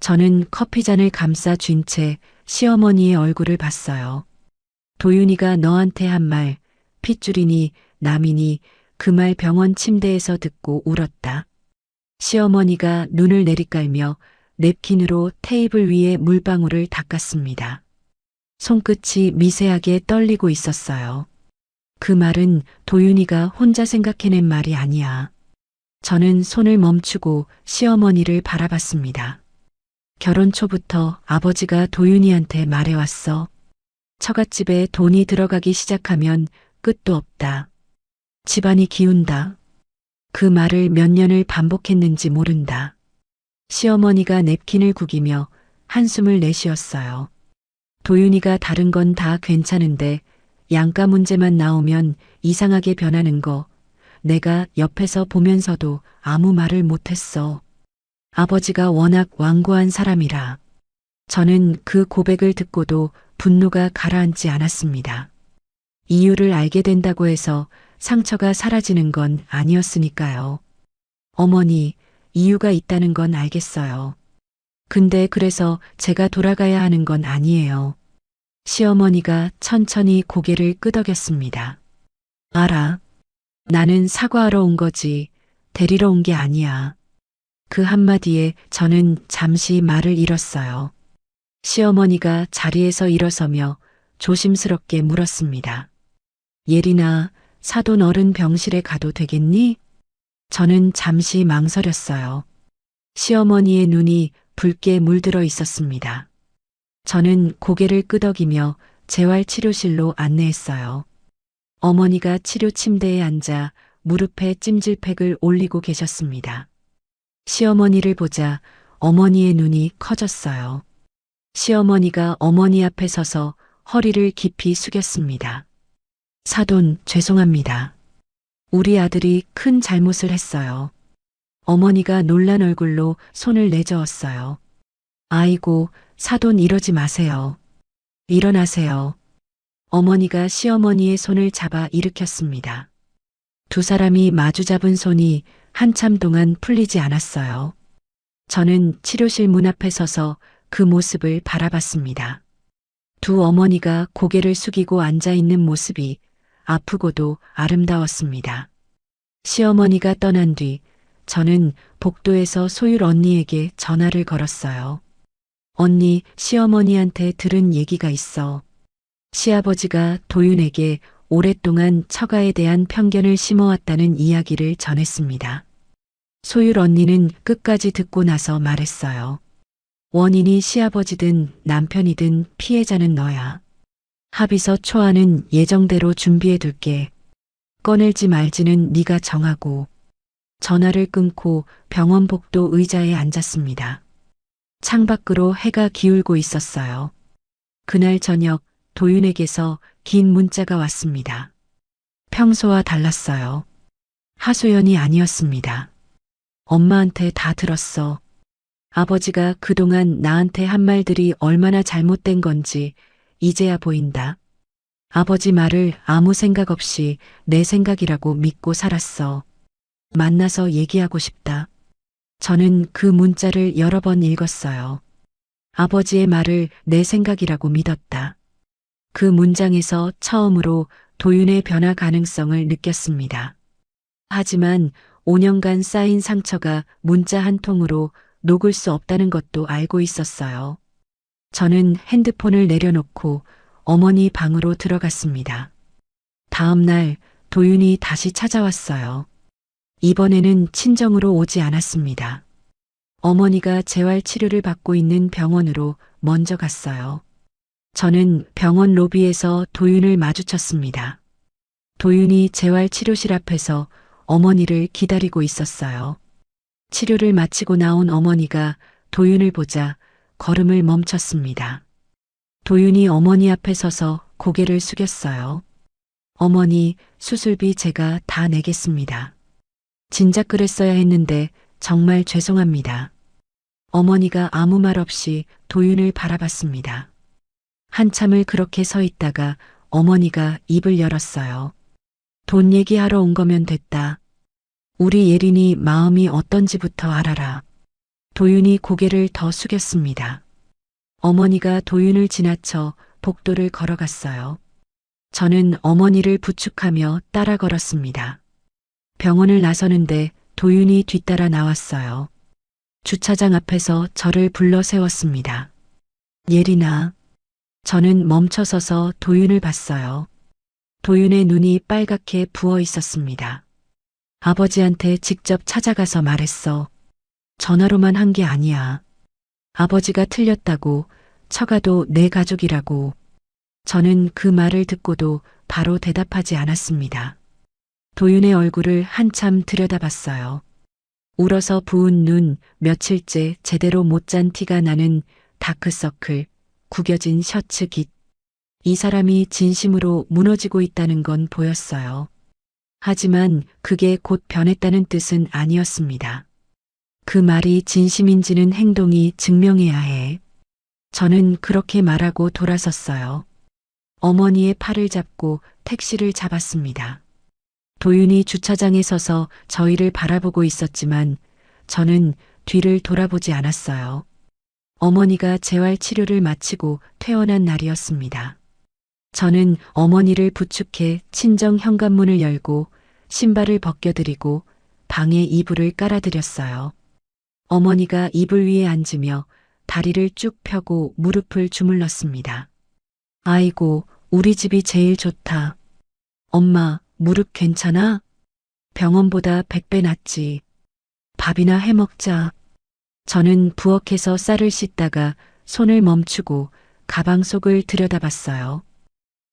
저는 커피잔을 감싸 쥔 채 시어머니의 얼굴을 봤어요. 도윤이가 너한테 한 말, 핏줄이니 남이니 그 말 병원 침대에서 듣고 울었다. 시어머니가 눈을 내리깔며 냅킨으로 테이블 위에 물방울을 닦았습니다. 손끝이 미세하게 떨리고 있었어요. 그 말은 도윤이가 혼자 생각해낸 말이 아니야. 저는 손을 멈추고 시어머니를 바라봤습니다. 결혼 초부터 아버지가 도윤이한테 말해왔어. 처갓집에 돈이 들어가기 시작하면 끝도 없다. 집안이 기운다. 그 말을 몇 년을 반복했는지 모른다. 시어머니가 냅킨을 구기며 한숨을 내쉬었어요. 도윤이가 다른 건 다 괜찮은데 양가 문제만 나오면 이상하게 변하는 거 내가 옆에서 보면서도 아무 말을 못했어. 아버지가 워낙 완고한 사람이라. 저는 그 고백을 듣고도 분노가 가라앉지 않았습니다. 이유를 알게 된다고 해서 상처가 사라지는 건 아니었으니까요. 어머니, 이유가 있다는 건 알겠어요. 근데 그래서 제가 돌아가야 하는 건 아니에요. 시어머니가 천천히 고개를 끄덕였습니다. 알아. 나는 사과하러 온 거지, 데리러 온 게 아니야. 그 한마디에 저는 잠시 말을 잃었어요. 시어머니가 자리에서 일어서며 조심스럽게 물었습니다. 예린아, 사돈 어른 병실에 가도 되겠니? 저는 잠시 망설였어요. 시어머니의 눈이 붉게 물들어 있었습니다. 저는 고개를 끄덕이며 재활치료실로 안내했어요. 어머니가 치료 침대에 앉아 무릎에 찜질팩을 올리고 계셨습니다. 시어머니를 보자 어머니의 눈이 커졌어요. 시어머니가 어머니 앞에 서서 허리를 깊이 숙였습니다. 사돈, 죄송합니다. 우리 아들이 큰 잘못을 했어요. 어머니가 놀란 얼굴로 손을 내저었어요. 아이고, 사돈 이러지 마세요. 일어나세요. 어머니가 시어머니의 손을 잡아 일으켰습니다. 두 사람이 마주 잡은 손이 한참 동안 풀리지 않았어요. 저는 치료실 문 앞에 서서 그 모습을 바라봤습니다. 두 어머니가 고개를 숙이고 앉아 있는 모습이 아프고도 아름다웠습니다. 시어머니가 떠난 뒤 저는 복도에서 소율 언니에게 전화를 걸었어요. 언니, 시어머니한테 들은 얘기가 있어. 시아버지가 도윤에게 오랫동안 처가에 대한 편견을 심어왔다는 이야기를 전했습니다. 소율 언니는 끝까지 듣고 나서 말했어요. 원인이 시아버지든 남편이든 피해자는 너야. 합의서 초안은 예정대로 준비해둘게. 꺼낼지 말지는 네가 정하고. 전화를 끊고 병원 복도 의자에 앉았습니다. 창밖으로 해가 기울고 있었어요. 그날 저녁 도윤에게서 긴 문자가 왔습니다. 평소와 달랐어요. 하소연이 아니었습니다. 엄마한테 다 들었어. 아버지가 그동안 나한테 한 말들이 얼마나 잘못된 건지 이제야 보인다. 아버지 말을 아무 생각 없이 내 생각이라고 믿고 살았어. 만나서 얘기하고 싶다. 저는 그 문자를 여러 번 읽었어요. 아버지의 말을 내 생각이라고 믿었다. 그 문장에서 처음으로 도윤의 변화 가능성을 느꼈습니다. 하지만 5년간 쌓인 상처가 문자 한 통으로 녹을 수 없다는 것도 알고 있었어요. 저는 핸드폰을 내려놓고 어머니 방으로 들어갔습니다. 다음 날 도윤이 다시 찾아왔어요. 이번에는 친정으로 오지 않았습니다. 어머니가 재활 치료를 받고 있는 병원으로 먼저 갔어요. 저는 병원 로비에서 도윤을 마주쳤습니다. 도윤이 재활 치료실 앞에서 어머니를 기다리고 있었어요. 치료를 마치고 나온 어머니가 도윤을 보자 걸음을 멈췄습니다. 도윤이 어머니 앞에 서서 고개를 숙였어요. 어머니, 수술비 제가 다 내겠습니다. 진작 그랬어야 했는데 정말 죄송합니다. 어머니가 아무 말 없이 도윤을 바라봤습니다. 한참을 그렇게 서 있다가 어머니가 입을 열었어요. 돈 얘기하러 온 거면 됐다. 우리 예린이 마음이 어떤지부터 알아라. 도윤이 고개를 더 숙였습니다. 어머니가 도윤을 지나쳐 복도를 걸어갔어요. 저는 어머니를 부축하며 따라 걸었습니다. 병원을 나서는데 도윤이 뒤따라 나왔어요. 주차장 앞에서 저를 불러 세웠습니다. 예린아. 저는 멈춰서서 도윤을 봤어요. 도윤의 눈이 빨갛게 부어 있었습니다. 아버지한테 직접 찾아가서 말했어. 전화로만 한 게 아니야. 아버지가 틀렸다고, 처가도 내 가족이라고. 저는 그 말을 듣고도 바로 대답하지 않았습니다. 도윤의 얼굴을 한참 들여다봤어요. 울어서 부은 눈, 며칠째 제대로 못 잔 티가 나는 다크서클, 구겨진 셔츠 깃. 이 사람이 진심으로 무너지고 있다는 건 보였어요. 하지만 그게 곧 변했다는 뜻은 아니었습니다. 그 말이 진심인지는 행동이 증명해야 해. 저는 그렇게 말하고 돌아섰어요. 어머니의 팔을 잡고 택시를 잡았습니다. 도윤이 주차장에 서서 저희를 바라보고 있었지만 저는 뒤를 돌아보지 않았어요. 어머니가 재활 치료를 마치고 퇴원한 날이었습니다. 저는 어머니를 부축해 친정 현관문을 열고 신발을 벗겨드리고 방에 이불을 깔아드렸어요. 어머니가 이불 위에 앉으며 다리를 쭉 펴고 무릎을 주물렀습니다. 아이고, 우리 집이 제일 좋다. 엄마, 무릎 괜찮아? 병원보다 100배 낫지. 밥이나 해 먹자. 저는 부엌에서 쌀을 씻다가 손을 멈추고 가방 속을 들여다봤어요.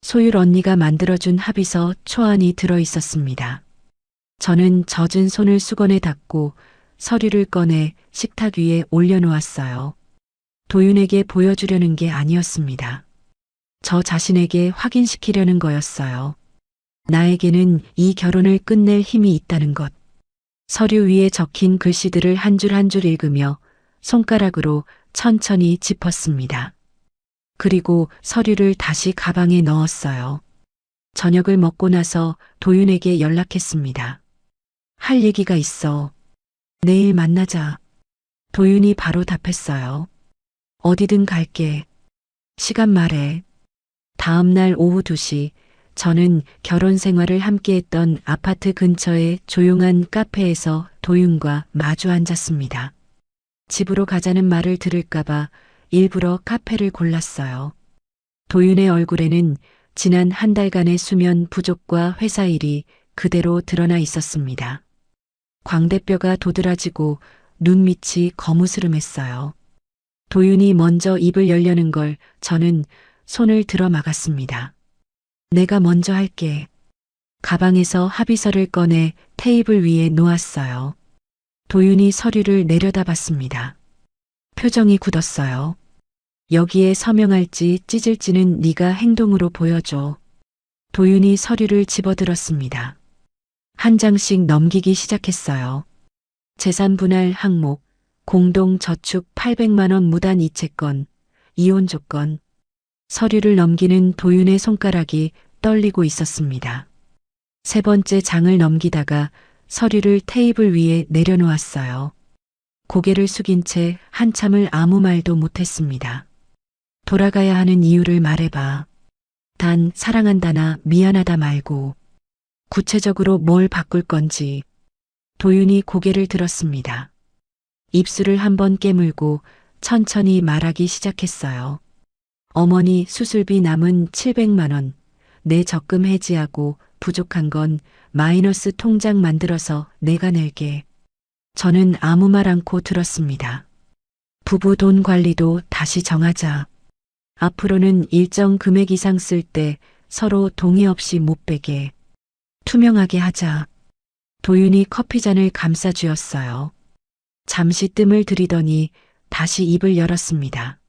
소율 언니가 만들어준 합의서 초안이 들어 있었습니다. 저는 젖은 손을 수건에 닦고 서류를 꺼내 식탁 위에 올려놓았어요. 도윤에게 보여주려는 게 아니었습니다. 저 자신에게 확인시키려는 거였어요. 나에게는 이 결혼을 끝낼 힘이 있다는 것. 서류 위에 적힌 글씨들을 한 줄 한 줄 읽으며 손가락으로 천천히 짚었습니다. 그리고 서류를 다시 가방에 넣었어요. 저녁을 먹고 나서 도윤에게 연락했습니다. 할 얘기가 있어. 내일 만나자. 도윤이 바로 답했어요. 어디든 갈게. 시간 말해. 다음 날 오후 2시, 저는 결혼 생활을 함께했던 아파트 근처의 조용한 카페에서 도윤과 마주 앉았습니다. 집으로 가자는 말을 들을까봐 일부러 카페를 골랐어요. 도윤의 얼굴에는 지난 한 달간의 수면 부족과 회사 일이 그대로 드러나 있었습니다. 광대뼈가 도드라지고 눈밑이 거무스름했어요. 도윤이 먼저 입을 열려는 걸 저는 손을 들어 막았습니다. 내가 먼저 할게. 가방에서 합의서를 꺼내 테이블 위에 놓았어요. 도윤이 서류를 내려다봤습니다. 표정이 굳었어요. 여기에 서명할지 찢을지는 네가 행동으로 보여줘. 도윤이 서류를 집어들었습니다. 한 장씩 넘기기 시작했어요. 재산 분할 항목, 공동 저축 800만 원 무단 이체권, 이혼 조건. 서류를 넘기는 도윤의 손가락이 떨리고 있었습니다. 세 번째 장을 넘기다가 서류를 테이블 위에 내려놓았어요. 고개를 숙인 채 한참을 아무 말도 못했습니다. 돌아가야 하는 이유를 말해봐. 단 사랑한다나 미안하다 말고. 구체적으로 뭘 바꿀 건지. 도윤이 고개를 들었습니다. 입술을 한번 깨물고 천천히 말하기 시작했어요. 어머니 수술비 남은 700만 원, 내 적금 해지하고 부족한 건 마이너스 통장 만들어서 내가 낼게. 저는 아무 말 않고 들었습니다. 부부 돈 관리도 다시 정하자. 앞으로는 일정 금액 이상 쓸 때 서로 동의 없이 못 빼게. 투명하게 하자. 도윤이 커피잔을 감싸 쥐었어요. 잠시 뜸을 들이더니 다시 입을 열었습니다.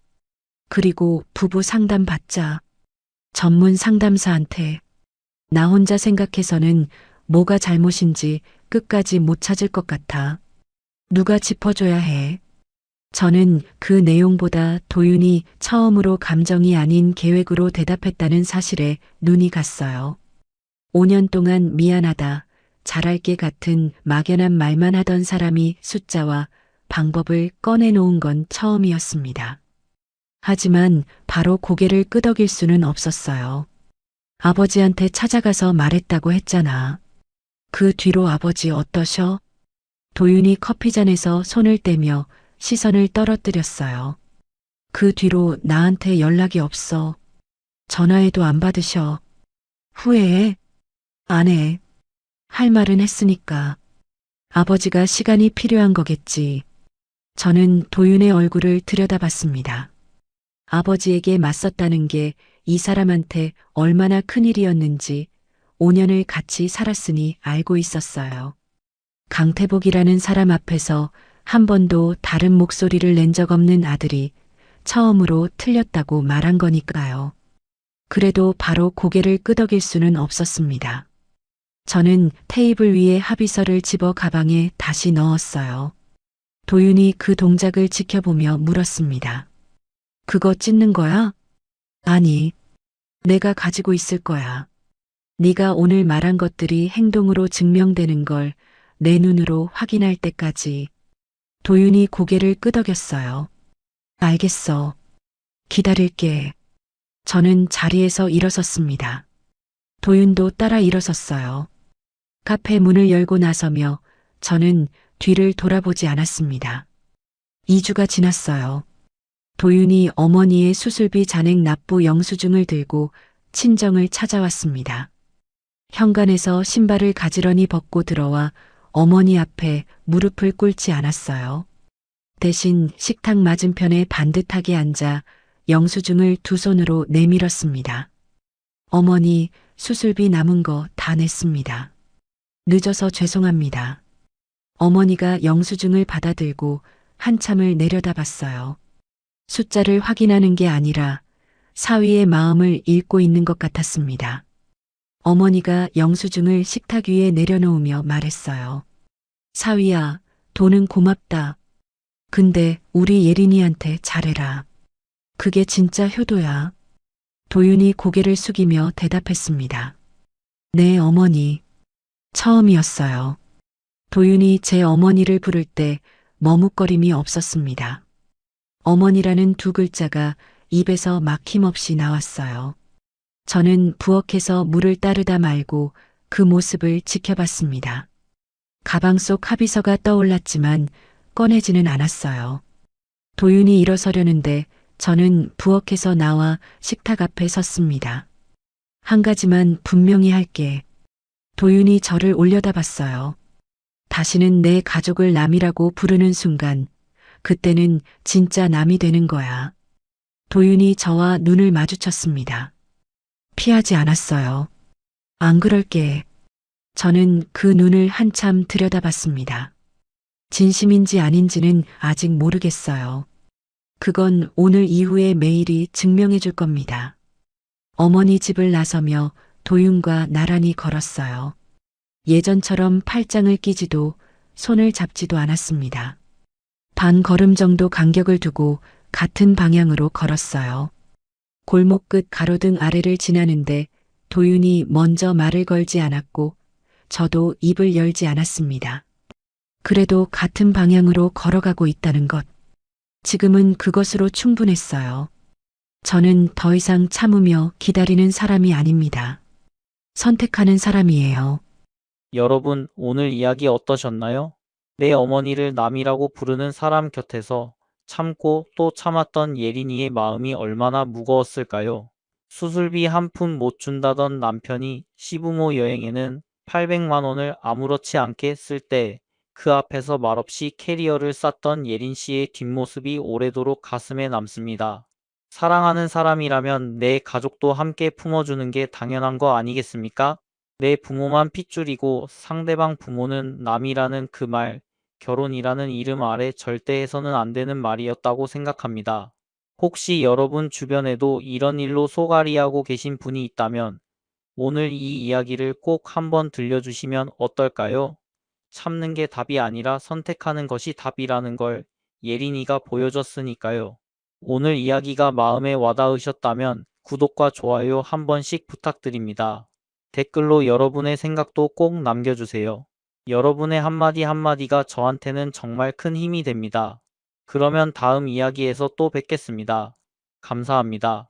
그리고 부부 상담 받자. 전문 상담사한테. 나 혼자 생각해서는 뭐가 잘못인지 끝까지 못 찾을 것 같아. 누가 짚어줘야 해. 저는 그 내용보다 도윤이 처음으로 감정이 아닌 계획으로 대답했다는 사실에 눈이 갔어요. 5년 동안 미안하다, 잘할게 같은 막연한 말만 하던 사람이 숫자와 방법을 꺼내놓은 건 처음이었습니다. 하지만 바로 고개를 끄덕일 수는 없었어요. 아버지한테 찾아가서 말했다고 했잖아. 그 뒤로 아버지 어떠셔? 도윤이 커피잔에서 손을 떼며 시선을 떨어뜨렸어요. 그 뒤로 나한테 연락이 없어. 전화해도 안 받으셔. 후회해? 안 해. 할 말은 했으니까. 아버지가 시간이 필요한 거겠지. 저는 도윤의 얼굴을 들여다봤습니다. 아버지에게 맞섰다는 게 이 사람한테 얼마나 큰일이었는지 5년을 같이 살았으니 알고 있었어요. 강태복이라는 사람 앞에서 한 번도 다른 목소리를 낸 적 없는 아들이 처음으로 틀렸다고 말한 거니까요. 그래도 바로 고개를 끄덕일 수는 없었습니다. 저는 테이블 위에 합의서를 집어 가방에 다시 넣었어요. 도윤이 그 동작을 지켜보며 물었습니다. 그거 찢는 거야? 아니, 내가 가지고 있을 거야. 네가 오늘 말한 것들이 행동으로 증명되는 걸 내 눈으로 확인할 때까지. 도윤이 고개를 끄덕였어요. 알겠어. 기다릴게. 저는 자리에서 일어섰습니다. 도윤도 따라 일어섰어요. 카페 문을 열고 나서며 저는 뒤를 돌아보지 않았습니다. 2주가 지났어요. 도윤이 어머니의 수술비 잔액 납부 영수증을 들고 친정을 찾아왔습니다. 현관에서 신발을 가지런히 벗고 들어와 어머니 앞에 무릎을 꿇지 않았어요. 대신 식탁 맞은편에 반듯하게 앉아 영수증을 두 손으로 내밀었습니다. 어머니, 수술비 남은 거 다 냈습니다. 늦어서 죄송합니다. 어머니가 영수증을 받아들고 한참을 내려다봤어요. 숫자를 확인하는 게 아니라 사위의 마음을 읽고 있는 것 같았습니다. 어머니가 영수증을 식탁 위에 내려놓으며 말했어요. 사위야, 돈은 고맙다. 근데 우리 예린이한테 잘해라. 그게 진짜 효도야. 도윤이 고개를 숙이며 대답했습니다. 네, 어머니. 처음이었어요. 도윤이 제 어머니를 부를 때 머뭇거림이 없었습니다. 어머니라는 두 글자가 입에서 막힘없이 나왔어요. 저는 부엌에서 물을 따르다 말고 그 모습을 지켜봤습니다. 가방 속 합의서가 떠올랐지만 꺼내지는 않았어요. 도윤이 일어서려는데 저는 부엌에서 나와 식탁 앞에 섰습니다. 한 가지만 분명히 할게. 도윤이 저를 올려다봤어요. 다시는 내 가족을 남이라고 부르는 순간, 그때는 진짜 남이 되는 거야. 도윤이 저와 눈을 마주쳤습니다. 피하지 않았어요. 안 그럴게. 저는 그 눈을 한참 들여다봤습니다. 진심인지 아닌지는 아직 모르겠어요. 그건 오늘 이후의 매일이 증명해 줄 겁니다. 어머니 집을 나서며 도윤과 나란히 걸었어요. 예전처럼 팔짱을 끼지도 손을 잡지도 않았습니다. 반 걸음 정도 간격을 두고 같은 방향으로 걸었어요. 골목 끝 가로등 아래를 지나는데 도윤이 먼저 말을 걸지 않았고 저도 입을 열지 않았습니다. 그래도 같은 방향으로 걸어가고 있다는 것. 지금은 그것으로 충분했어요. 저는 더 이상 참으며 기다리는 사람이 아닙니다. 선택하는 사람이에요. 여러분, 오늘 이야기 어떠셨나요? 내 어머니를 남이라고 부르는 사람 곁에서 참고 또 참았던 예린이의 마음이 얼마나 무거웠을까요? 수술비 한 푼 못 준다던 남편이 시부모 여행에는 800만 원을 아무렇지 않게 쓸 때 그 앞에서 말없이 캐리어를 쌌던 예린 씨의 뒷모습이 오래도록 가슴에 남습니다. 사랑하는 사람이라면 내 가족도 함께 품어주는 게 당연한 거 아니겠습니까? 내 부모만 핏줄이고 상대방 부모는 남이라는 그 말, 결혼이라는 이름 아래 절대 해서는 안 되는 말이었다고 생각합니다. 혹시 여러분 주변에도 이런 일로 소갈이하고 계신 분이 있다면 오늘 이 이야기를 꼭 한번 들려주시면 어떨까요? 참는 게 답이 아니라 선택하는 것이 답이라는 걸 예린이가 보여줬으니까요. 오늘 이야기가 마음에 와닿으셨다면 구독과 좋아요 한 번씩 부탁드립니다. 댓글로 여러분의 생각도 꼭 남겨주세요. 여러분의 한마디 한마디가 저한테는 정말 큰 힘이 됩니다. 그러면 다음 이야기에서 또 뵙겠습니다. 감사합니다.